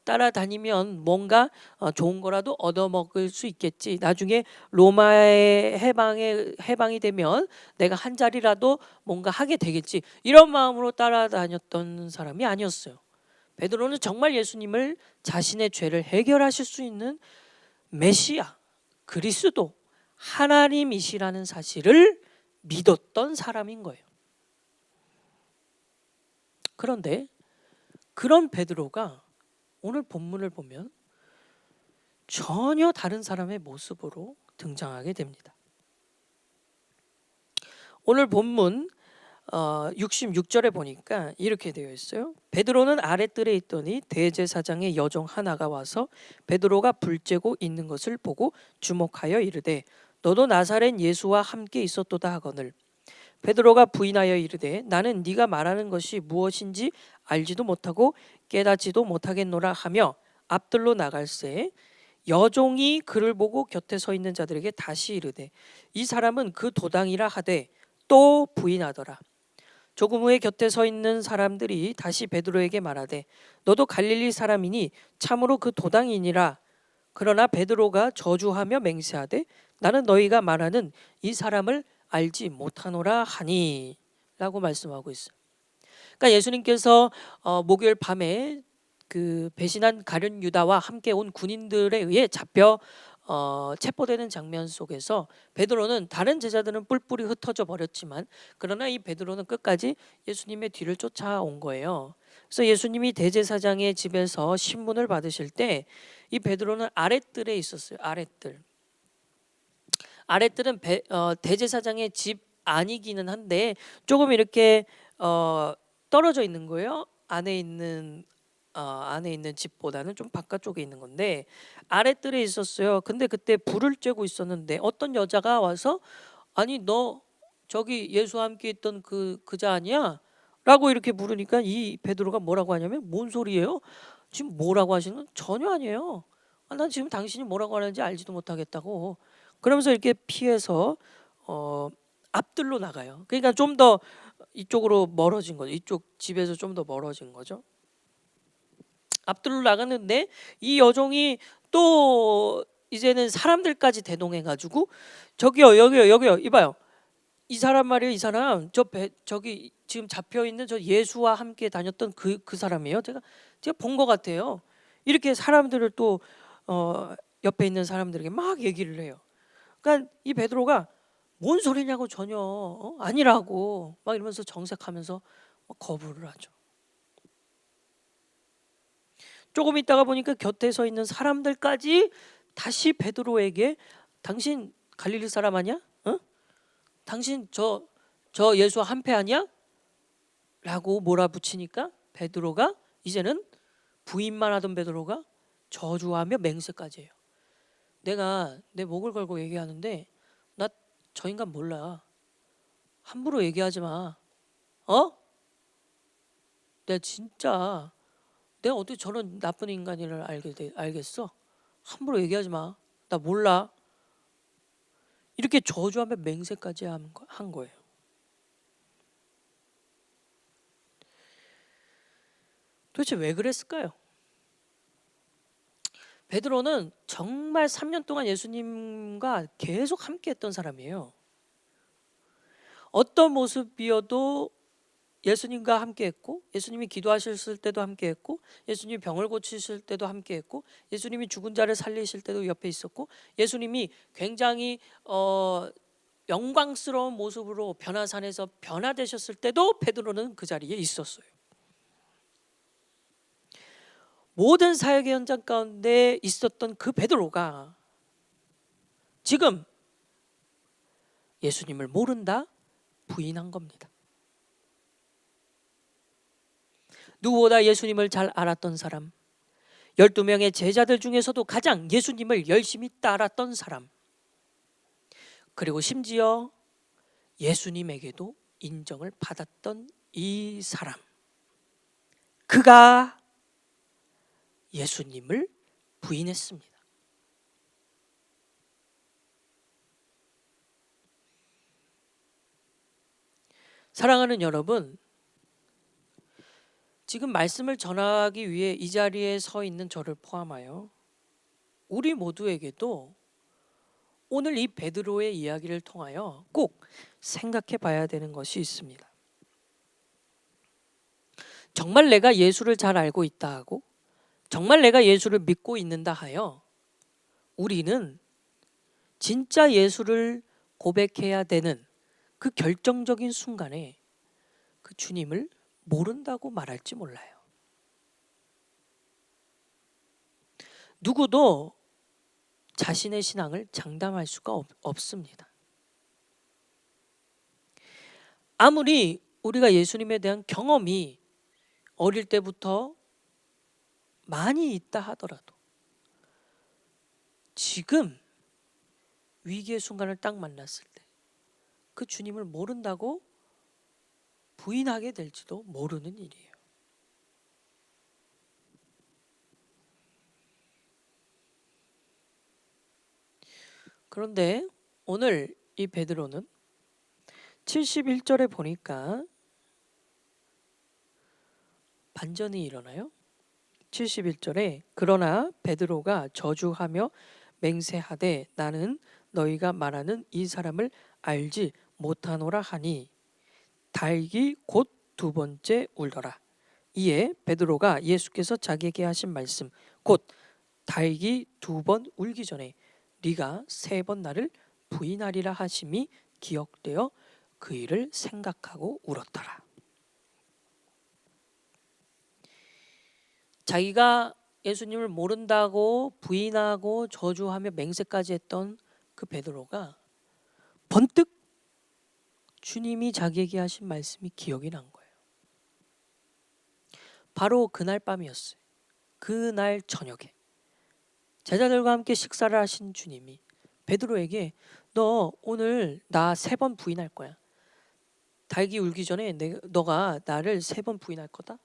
따라다니면 뭔가 좋은 거라도 얻어먹을 수 있겠지, 나중에 로마의 해방이 되면 내가 한 자리라도 뭔가 하게 되겠지, 이런 마음으로 따라다녔던 사람이 아니었어요. 베드로는 정말 예수님을 자신의 죄를 해결하실 수 있는 메시아, 그리스도, 하나님이시라는 사실을 믿었던 사람인 거예요. 그런데 그런 베드로가 오늘 본문을 보면 전혀 다른 사람의 모습으로 등장하게 됩니다. 오늘 본문 66절에 보니까 이렇게 되어 있어요. 베드로는 아랫뜰에 있더니 대제사장의 여종 하나가 와서 베드로가 불 쬐고 있는 것을 보고 주목하여 이르되 너도 나사렛 예수와 함께 있었도다 하거늘 베드로가 부인하여 이르되 나는 네가 말하는 것이 무엇인지 알지도 못하고 깨닫지도 못하겠노라 하며 앞들로 나갈새 여종이 그를 보고 곁에 서 있는 자들에게 다시 이르되 이 사람은 그 도당이라 하되 또 부인하더라. 조금 후에 곁에 서 있는 사람들이 다시 베드로에게 말하되 너도 갈릴리 사람이니 참으로 그 도당이니라. 그러나 베드로가 저주하며 맹세하되 나는 너희가 말하는 이 사람을 알지 못하노라 하니 라고 말씀하고 있어요. 그러니까 예수님께서 목요일 밤에 그 배신한 가룟 유다와 함께 온 군인들에 의해 잡혀 체포되는 장면 속에서 베드로는 다른 제자들은 뿔뿔이 흩어져 버렸지만 그러나 이 베드로는 끝까지 예수님의 뒤를 쫓아온 거예요. 그래서 예수님이 대제사장의 집에서 신문을 받으실 때 이 베드로는 아랫뜰에 있었어요. 아랫뜰은 대제사장의 집 아니기는 한데 조금 이렇게 떨어져 있는 거예요. 안에 있는 집보다는 좀 바깥쪽에 있는 건데 아랫뜰에 있었어요. 근데 그때 불을 쬐고 있었는데 어떤 여자가 와서 아니 너 저기 예수와 함께 있던 그자 아니야? 라고 이렇게 물으니까 이 베드로가 뭐라고 하냐면 뭔 소리예요? 지금 뭐라고 하시는 건 전혀 아니에요. 난 지금 당신이 뭐라고 하는지 알지도 못하겠다고. 그러면서 이렇게 피해서 앞뜰로 나가요. 그러니까 좀 더 이쪽으로 멀어진 거죠. 이쪽 집에서 좀 더 멀어진 거죠. 앞뜰로 나갔는데 이 여종이 또 이제는 사람들까지 대동해 가지고 저기요 여기요 이봐요. 이 사람 말이에요. 이 사람 저기 지금 잡혀 있는 저 예수와 함께 다녔던 그 사람이에요. 제가 본 것 같아요. 이렇게 사람들을 또 옆에 있는 사람들에게 막 얘기를 해요. 그러니까 이 베드로가 뭔 소리냐고 전혀 아니라고 막 이러면서 정색하면서 막 거부를 하죠. 조금 있다가 보니까 곁에 서 있는 사람들까지 다시 베드로에게 당신 갈릴리 사람 아니야? 당신 저 예수와 한패 아니야? 라고 몰아붙이니까 베드로가 이제는 부인만 하던 베드로가 저주하며 맹세까지 해요. 내가 내 목을 걸고 얘기하는데 나 저 인간 몰라. 함부로 얘기하지 마. 내가 진짜 내가 어떻게 저런 나쁜 인간을 알겠어? 함부로 얘기하지 마. 나 몰라. 이렇게 저주하며 맹세까지 한 거예요. 도대체 왜 그랬을까요? 베드로는 정말 3년 동안 예수님과 계속 함께했던 사람이에요. 어떤 모습이어도 예수님과 함께했고, 예수님이 기도하셨을 때도 함께했고, 예수님이 병을 고치실 때도 함께했고, 예수님이 죽은 자를 살리실 때도 옆에 있었고, 예수님이 굉장히 영광스러운 모습으로 변화산에서 변화되셨을 때도 베드로는 그 자리에 있었어요. 모든 사역의 현장 가운데 있었던 그 베드로가 지금 예수님을 모른다 부인한 겁니다. 누구보다 예수님을 잘 알았던 사람, 12명의 제자들 중에서도 가장 예수님을 열심히 따랐던 사람, 그리고 심지어 예수님에게도 인정을 받았던 이 사람, 그가 예수님을 부인했습니다. 사랑하는 여러분, 지금 말씀을 전하기 위해 이 자리에 서 있는 저를 포함하여 우리 모두에게도 오늘 이 베드로의 이야기를 통하여 꼭 생각해 봐야 되는 것이 있습니다. 정말 내가 예수를 잘 알고 있다 하고 정말 내가 예수를 믿고 있는다 하여 우리는 진짜 예수를 고백해야 되는 그 결정적인 순간에 그 주님을 모른다고 말할지 몰라요. 누구도 자신의 신앙을 장담할 수가 없습니다. 아무리 우리가 예수님에 대한 경험이 어릴 때부터 많이 있다 하더라도 지금 위기의 순간을 딱 만났을 때 그 주님을 모른다고 부인하게 될지도 모르는 일이에요. 그런데 오늘 이 베드로는 71절에 보니까 반전이 일어나요. 71절에 그러나 베드로가 저주하며 맹세하되 나는 너희가 말하는 이 사람을 알지 못하노라 하니 닭이 곧 두 번째 울더라. 이에 베드로가 예수께서 자기에게 하신 말씀 곧 닭이 두 번 울기 전에 네가 3번 나를 부인하리라 하심이 기억되어 그 일을 생각하고 울었더라. 자기가 예수님을 모른다고 부인하고 저주하며 맹세까지 했던 그 베드로가 번뜩 주님이 자기에게 하신 말씀이 기억이 난 거예요. 바로 그날 밤이었어요. 그날 저녁에 제자들과 함께 식사를 하신 주님이 베드로에게 너 오늘 나 3번 부인할 거야. 닭이 울기 전에 너가 나를 3번 부인할 거다.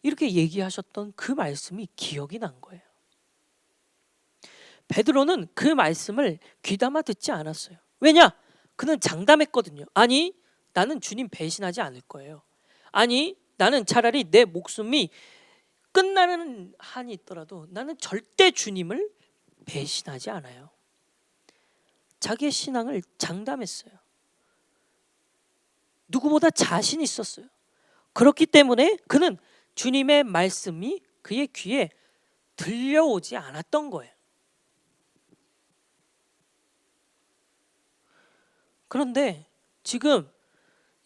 이렇게 얘기하셨던 그 말씀이 기억이 난 거예요. 베드로는 그 말씀을 귀담아 듣지 않았어요. 왜냐? 그는 장담했거든요. 아니, 나는 주님 배신하지 않을 거예요. 아니, 나는 차라리 내 목숨이 끝나는 한이 있더라도 나는 절대 주님을 배신하지 않아요. 자기의 신앙을 장담했어요. 누구보다 자신 있었어요. 그렇기 때문에 그는 주님의 말씀이 그의 귀에 들려오지 않았던 거예요. 그런데 지금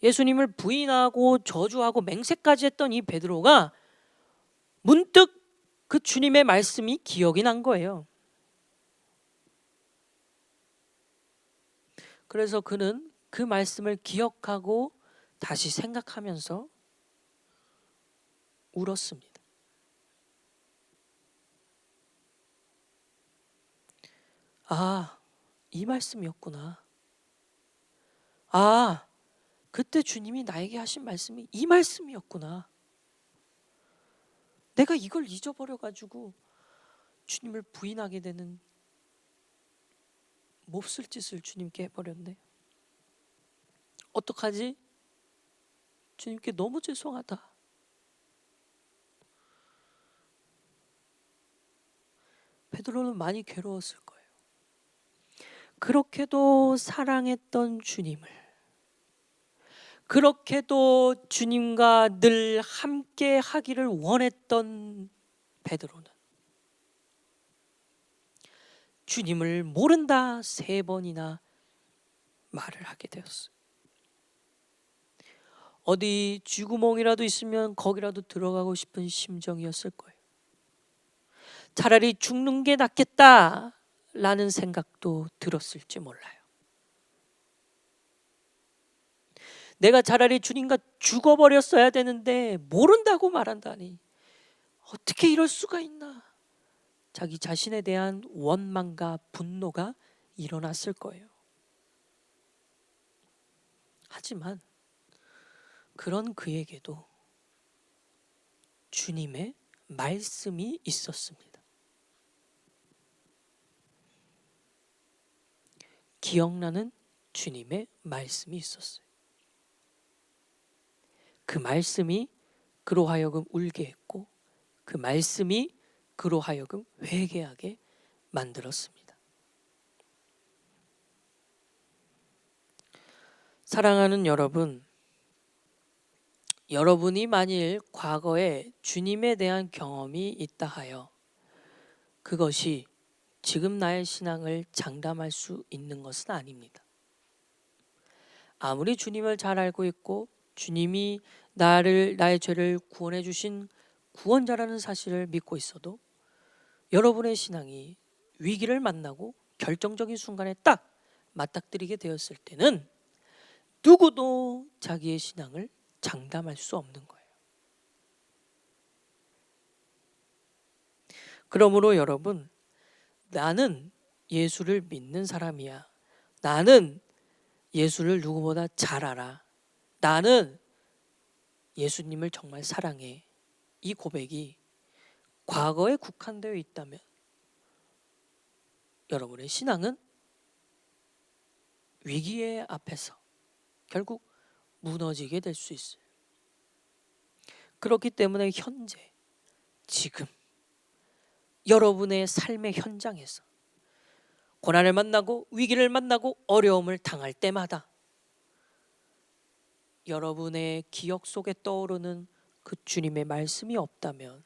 예수님을 부인하고 저주하고 맹세까지 했던 이 베드로가 문득 그 주님의 말씀이 기억이 난 거예요. 그래서 그는 그 말씀을 기억하고 다시 생각하면서 울었습니다. 아, 이 말씀이었구나. 아, 그때 주님이 나에게 하신 말씀이 이 말씀이었구나. 내가 이걸 잊어버려가지고 주님을 부인하게 되는 몹쓸 짓을 주님께 해버렸네. 어떡하지? 주님께 너무 죄송하다. 베드로는 많이 괴로웠을 거예요. 그렇게도 사랑했던 주님을, 그렇게도 주님과 늘 함께 하기를 원했던 베드로는 주님을 모른다 3번이나 말을 하게 되었어요. 어디 쥐구멍이라도 있으면 거기라도 들어가고 싶은 심정이었을 거예요. 차라리 죽는 게 낫겠다라는 생각도 들었을지 몰라요. 내가 차라리 주님과 죽어버렸어야 되는데 모른다고 말한다니 어떻게 이럴 수가 있나. 자기 자신에 대한 원망과 분노가 일어났을 거예요. 하지만 그런 그에게도 주님의 말씀이 있었습니다. 기억나는 주님의 말씀이 있었어요. 그 말씀이 그로 하여금 울게 했고 그 말씀이 그로 하여금 회개하게 만들었습니다. 사랑하는 여러분, 여러분이 만일 과거에 주님에 대한 경험이 있다 하여 그것이 지금 나의 신앙을 장담할 수 있는 것은 아닙니다. 아무리 주님을 잘 알고 있고 주님이 나의 죄를 구원해 주신 구원자라는 사실을 믿고 있어도 여러분의 신앙이 위기를 만나고 결정적인 순간에 딱 맞닥뜨리게 되었을 때는 누구도 자기의 신앙을 장담할 수 없는 거예요. 그러므로 여러분, 나는 예수를 믿는 사람이야. 나는 예수를 누구보다 잘 알아. 나는 예수님을 정말 사랑해. 이 고백이 과거에 국한되어 있다면 여러분의 신앙은 위기의 앞에서 결국 무너지게 될 수 있어요. 그렇기 때문에 현재, 지금 여러분의 삶의 현장에서 고난을 만나고 위기를 만나고 어려움을 당할 때마다 여러분의 기억 속에 떠오르는 그 주님의 말씀이 없다면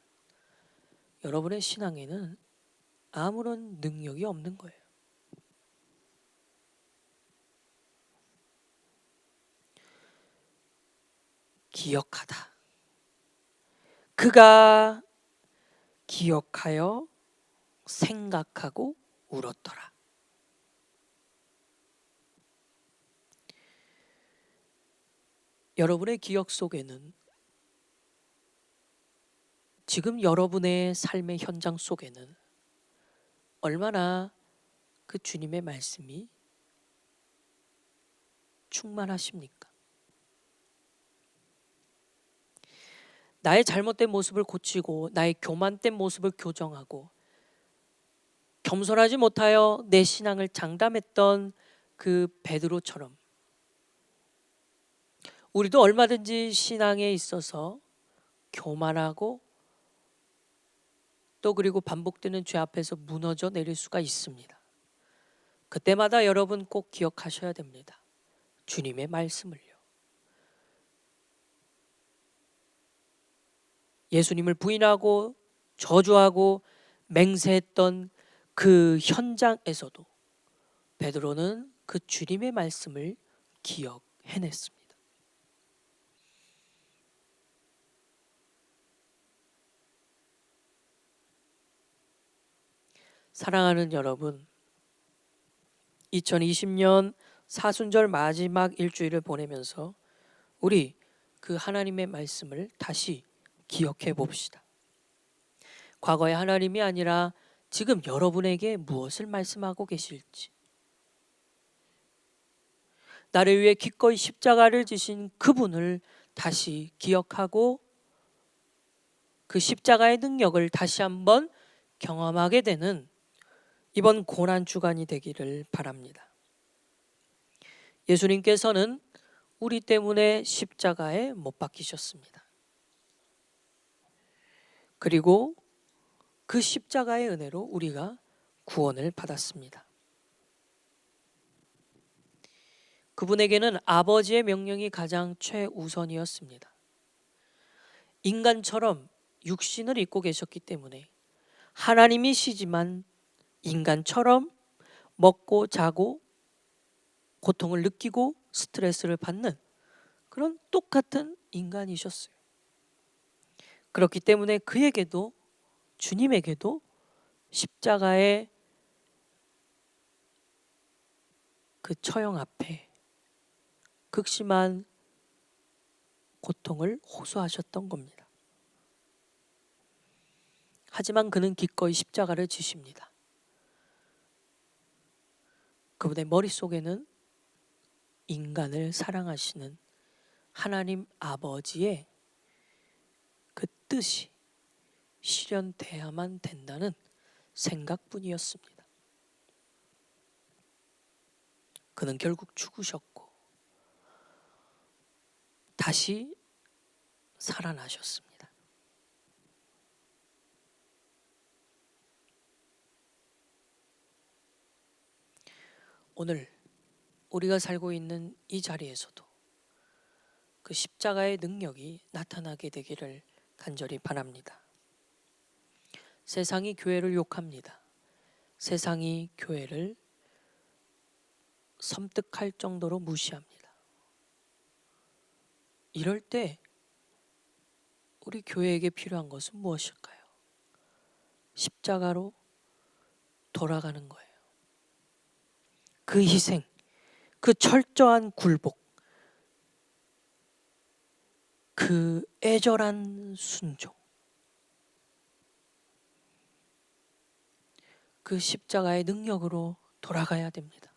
여러분의 신앙에는 아무런 능력이 없는 거예요. 기억하다. 그가 기억하여 생각하고 울었더라. 여러분의 기억 속에는, 지금 여러분의 삶의 현장 속에는 얼마나 그 주님의 말씀이 충만하십니까? 나의 잘못된 모습을 고치고 나의 교만된 모습을 교정하고 겸손하지 못하여 내 신앙을 장담했던 그 베드로처럼 우리도 얼마든지 신앙에 있어서 교만하고 또 그리고 반복되는 죄 앞에서 무너져 내릴 수가 있습니다. 그때마다 여러분 꼭 기억하셔야 됩니다. 주님의 말씀을요. 예수님을 부인하고 저주하고 맹세했던 그 현장에서도 베드로는 그 주님의 말씀을 기억해냈습니다. 사랑하는 여러분, 2020년 사순절 마지막 일주일을 보내면서 우리 그 하나님의 말씀을 다시 기억해 봅시다. 과거의 하나님이 아니라 지금 여러분에게 무엇을 말씀하고 계실지, 나를 위해 기꺼이 십자가를 지신 그분을 다시 기억하고 그 십자가의 능력을 다시 한번 경험하게 되는 이번 고난주간이 되기를 바랍니다. 예수님께서는 우리 때문에 십자가에 못 박히셨습니다. 그리고 그 십자가의 은혜로 우리가 구원을 받았습니다. 그분에게는 아버지의 명령이 가장 최우선이었습니다. 인간처럼 육신을 입고 계셨기 때문에 하나님이시지만 인간처럼 먹고 자고 고통을 느끼고 스트레스를 받는 그런 똑같은 인간이셨어요. 그렇기 때문에 그에게도, 주님에게도 십자가의 그 처형 앞에 극심한 고통을 호소하셨던 겁니다. 하지만 그는 기꺼이 십자가를 지십니다. 그분의 머릿속에는 인간을 사랑하시는 하나님 아버지의 그 뜻이 실현돼야만 된다는 생각뿐이었습니다. 그는 결국 죽으셨고 다시 살아나셨습니다. 오늘 우리가 살고 있는 이 자리에서도 그 십자가의 능력이 나타나게 되기를 간절히 바랍니다. 세상이 교회를 욕합니다. 세상이 교회를 섬뜩할 정도로 무시합니다. 이럴 때 우리 교회에게 필요한 것은 무엇일까요? 십자가로 돌아가는 거예요. 그 희생, 그 철저한 굴복, 그 애절한 순종, 그 십자가의 능력으로 돌아가야 됩니다.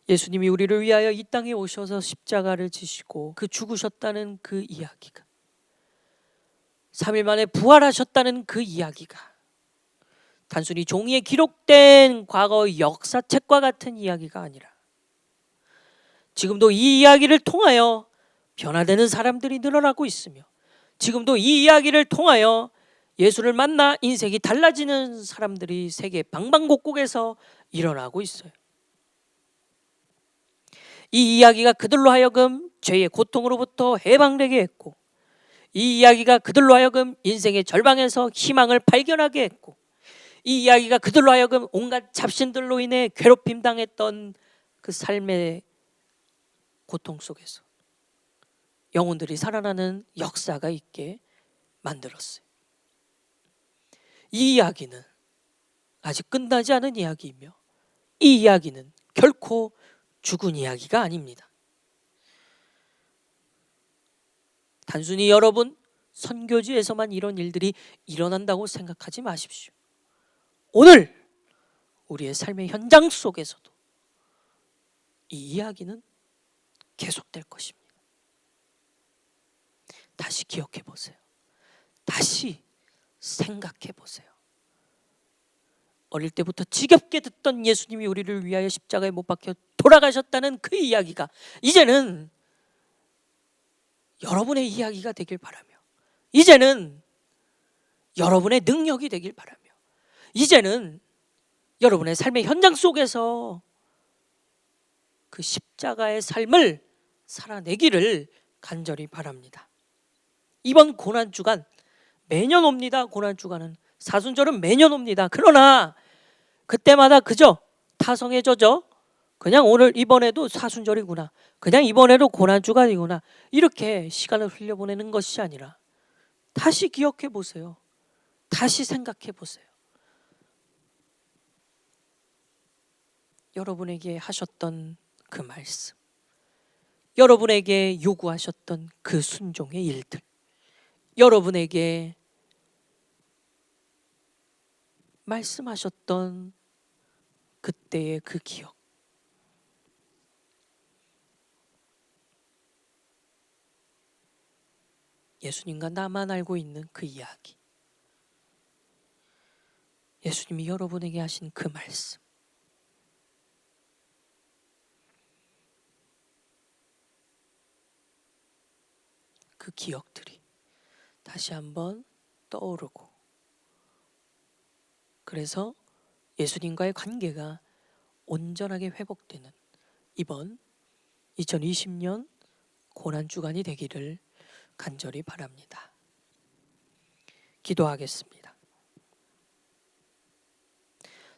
예수님이 우리를 위하여 이 땅에 오셔서 십자가를 지시고 그 죽으셨다는 그 이야기가, 3일 만에 부활하셨다는 그 이야기가 단순히 종이에 기록된 과거 역사책과 같은 이야기가 아니라 지금도 이 이야기를 통하여 변화되는 사람들이 늘어나고 있으며 지금도 이 이야기를 통하여 예수를 만나 인생이 달라지는 사람들이 세계 방방곡곡에서 일어나고 있어요. 이 이야기가 그들로 하여금 죄의 고통으로부터 해방되게 했고, 이 이야기가 그들로 하여금 인생의 절방에서 희망을 발견하게 했고, 이 이야기가 그들로 하여금 온갖 잡신들로 인해 괴롭힘 당했던 그 삶의 고통 속에서 영혼들이 살아나는 역사가 있게 만들었어요. 이 이야기는 아직 끝나지 않은 이야기이며 이 이야기는 결코 죽은 이야기가 아닙니다. 단순히 여러분 선교지에서만 이런 일들이 일어난다고 생각하지 마십시오. 오늘 우리의 삶의 현장 속에서도 이 이야기는 계속될 것입니다. 다시 기억해 보세요. 다시 생각해 보세요. 어릴 때부터 지겹게 듣던 예수님이 우리를 위하여 십자가에 못 박혀 돌아가셨다는 그 이야기가 이제는 여러분의 이야기가 되길 바라며, 이제는 여러분의 능력이 되길 바라며, 이제는 여러분의 삶의 현장 속에서 그 십자가의 삶을 살아내기를 간절히 바랍니다. 이번 고난주간 매년 옵니다. 고난주간은 사순절은 매년 옵니다. 그러나 그때마다 그저 타성에 젖어 그냥 오늘 이번에도 사순절이구나, 그냥 이번에도 고난주간이구나 이렇게 시간을 흘려보내는 것이 아니라 다시 기억해 보세요. 다시 생각해 보세요. 여러분에게 하셨던 그 말씀, 여러분에게 요구하셨던 그 순종의 일들, 여러분에게 말씀하셨던 그때의 그 기억, 예수님과 나만 알고 있는 그 이야기, 예수님이 여러분에게 하신 그 말씀, 그 기억들이 다시 한번 떠오르고, 그래서 예수님과의 관계가 온전하게 회복되는 이번 2020년 고난주간이 되기를 간절히 바랍니다. 기도하겠습니다.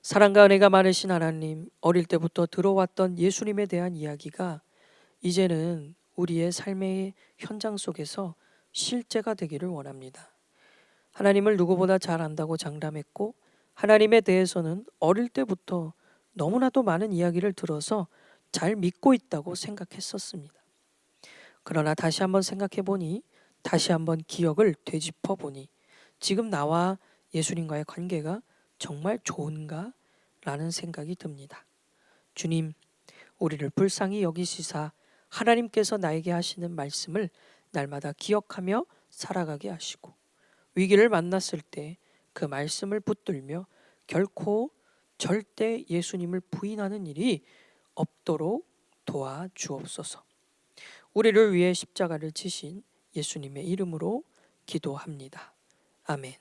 사랑과 은혜가 많으신 하나님, 어릴 때부터 들어왔던 예수님에 대한 이야기가 이제는 우리의 삶의 현장 속에서 실제가 되기를 원합니다. 하나님을 누구보다 잘 안다고 장담했고, 하나님에 대해서는 어릴 때부터 너무나도 많은 이야기를 들어서 잘 믿고 있다고 생각했었습니다. 그러나 다시 한번 생각해 보니, 다시 한번 기억을 되짚어 보니 지금 나와 예수님과의 관계가 정말 좋은가? 라는 생각이 듭니다. 주님, 우리를 불쌍히 여기시사 하나님께서 나에게 하시는 말씀을 날마다 기억하며 살아가게 하시고, 위기를 만났을 때 그 말씀을 붙들며 결코 절대 예수님을 부인하는 일이 없도록 도와주옵소서. 우리를 위해 십자가를 지신 예수님의 이름으로 기도합니다. 아멘.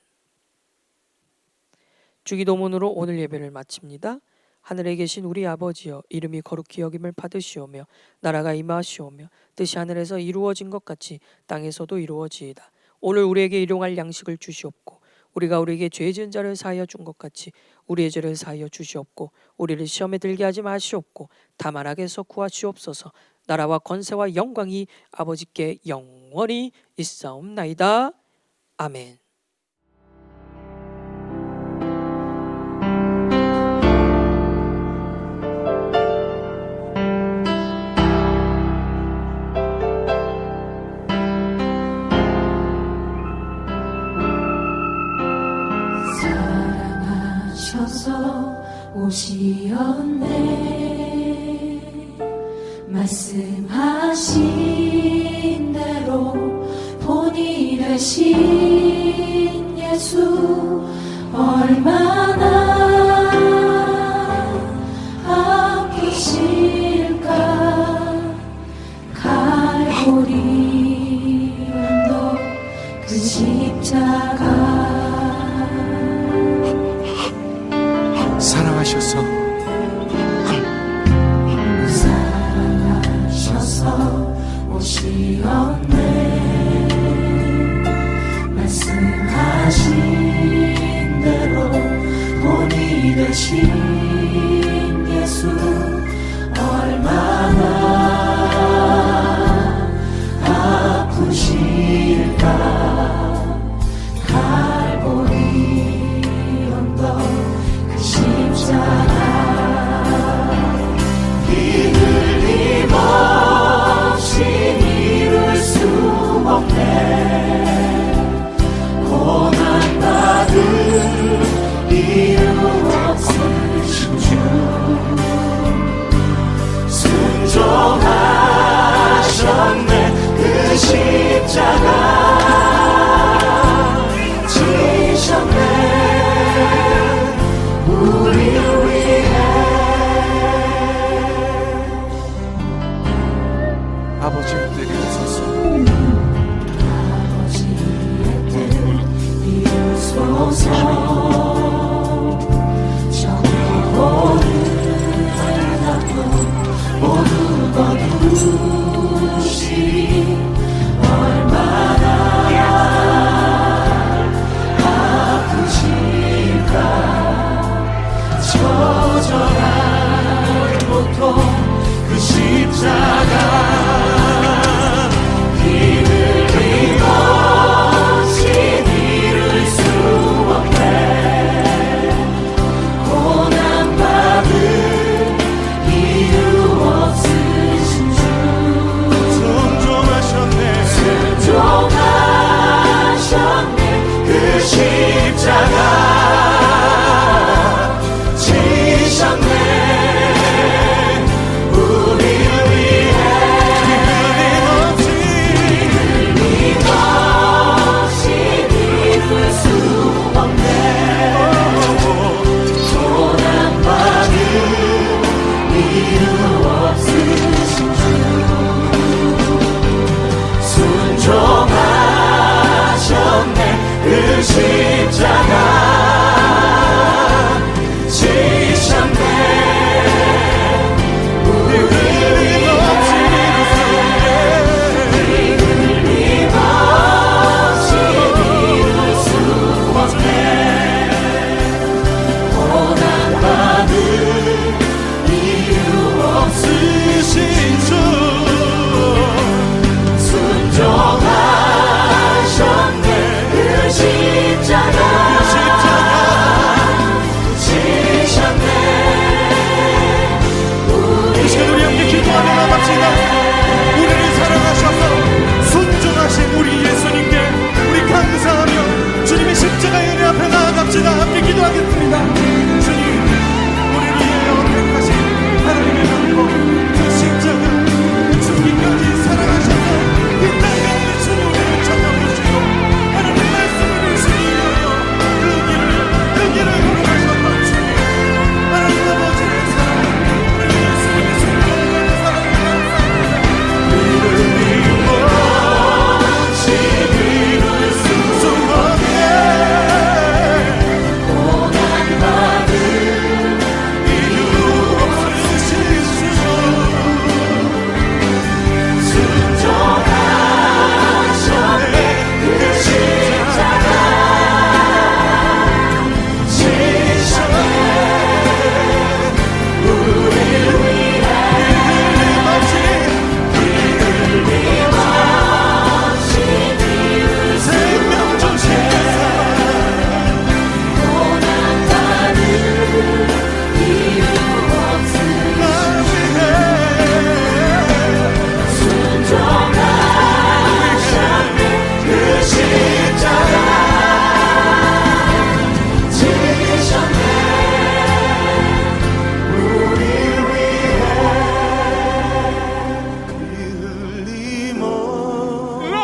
주기도문으로 오늘 예배를 마칩니다. 하늘에 계신 우리 아버지여, 이름이 거룩히 여김을 받으시오며 나라가 임하시오며 뜻이 하늘에서 이루어진 것 같이 땅에서도 이루어지이다. 오늘 우리에게 일용할 양식을 주시옵고, 우리가 우리에게 죄 지은 자를 사하여 준 것 같이 우리의 죄를 사하여 주시옵고, 우리를 시험에 들게 하지 마시옵고 다만 악에서 구하시옵소서. 나라와 권세와 영광이 아버지께 영원히 있사옵나이다. 아멘. 오시었네. 말씀하신 대로 본이 되신 예수, 얼마나 아프실까. 갈보리 언덕 그 십자가 사랑하셔서 오시었네. 말씀하신 대로 본이 되신 예수, 얼마나 갈보리 언덕 그 십자가 이들이 없이 이룰 수 없네 고난받을 이유 없으신 주 순종하셨네 그 십자가 지셨네 우리를 위해 아버지의 뜻 이루소서. 아버지의 뜻 이루소서 정의로운 나도 모두 거두시리 얼마나 아프실까 처절한 고통 그 십자가 이들이 없이 이룰 수 없네 고난받을 이유 없으신 주 순종하셨네. 순종하셨네 그 십자가 지셨네 우리를 위해 끊임없이 이룰 수 없네 고난받을 이유 없으신 주 순종하셨네 그 십자가 지셨네 우리를 끊임없이 이룰 수 없네 고난받을 이유 없으신 주 순종하셨네 그 십자가 지셨네 이 시간 우리 함께 기도하며 나갑시다. 우리를 사랑하셔서 순종하신 우리 예수님께 우리 감사하며 주님의 십자가의 은혜 앞에 나아갑시다. 함께 기도하겠습니다. 주님, 우리를 위하여 택하신 하나님의 명고 그 십자가 죽기까지 사랑하셔서 이 땅에 우리 주님을 찾아보시고 하나님 말씀을 주시며 그 길을 걸어가셨던 주님 하나님 아버지의 사랑 우리 예수님의 순종하는 사랑을 우리를 위없이 이룰 수 없네 고난받을 이유 없으신 주 순종하셨네 그 십자가 지셨네 우리를 위해 끊임없이 이룰 수 생명 중심 고난받을 이유 없으신 순종하셨네 그 십자가 지셨네 우리를 위해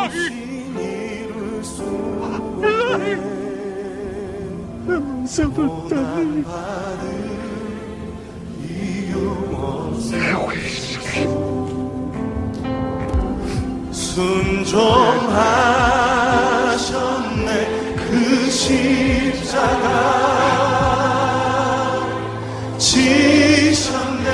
흘림없이 이룰 수 없네 고난받을 이유 없으신 순종하셨네 그 십자가 지셨네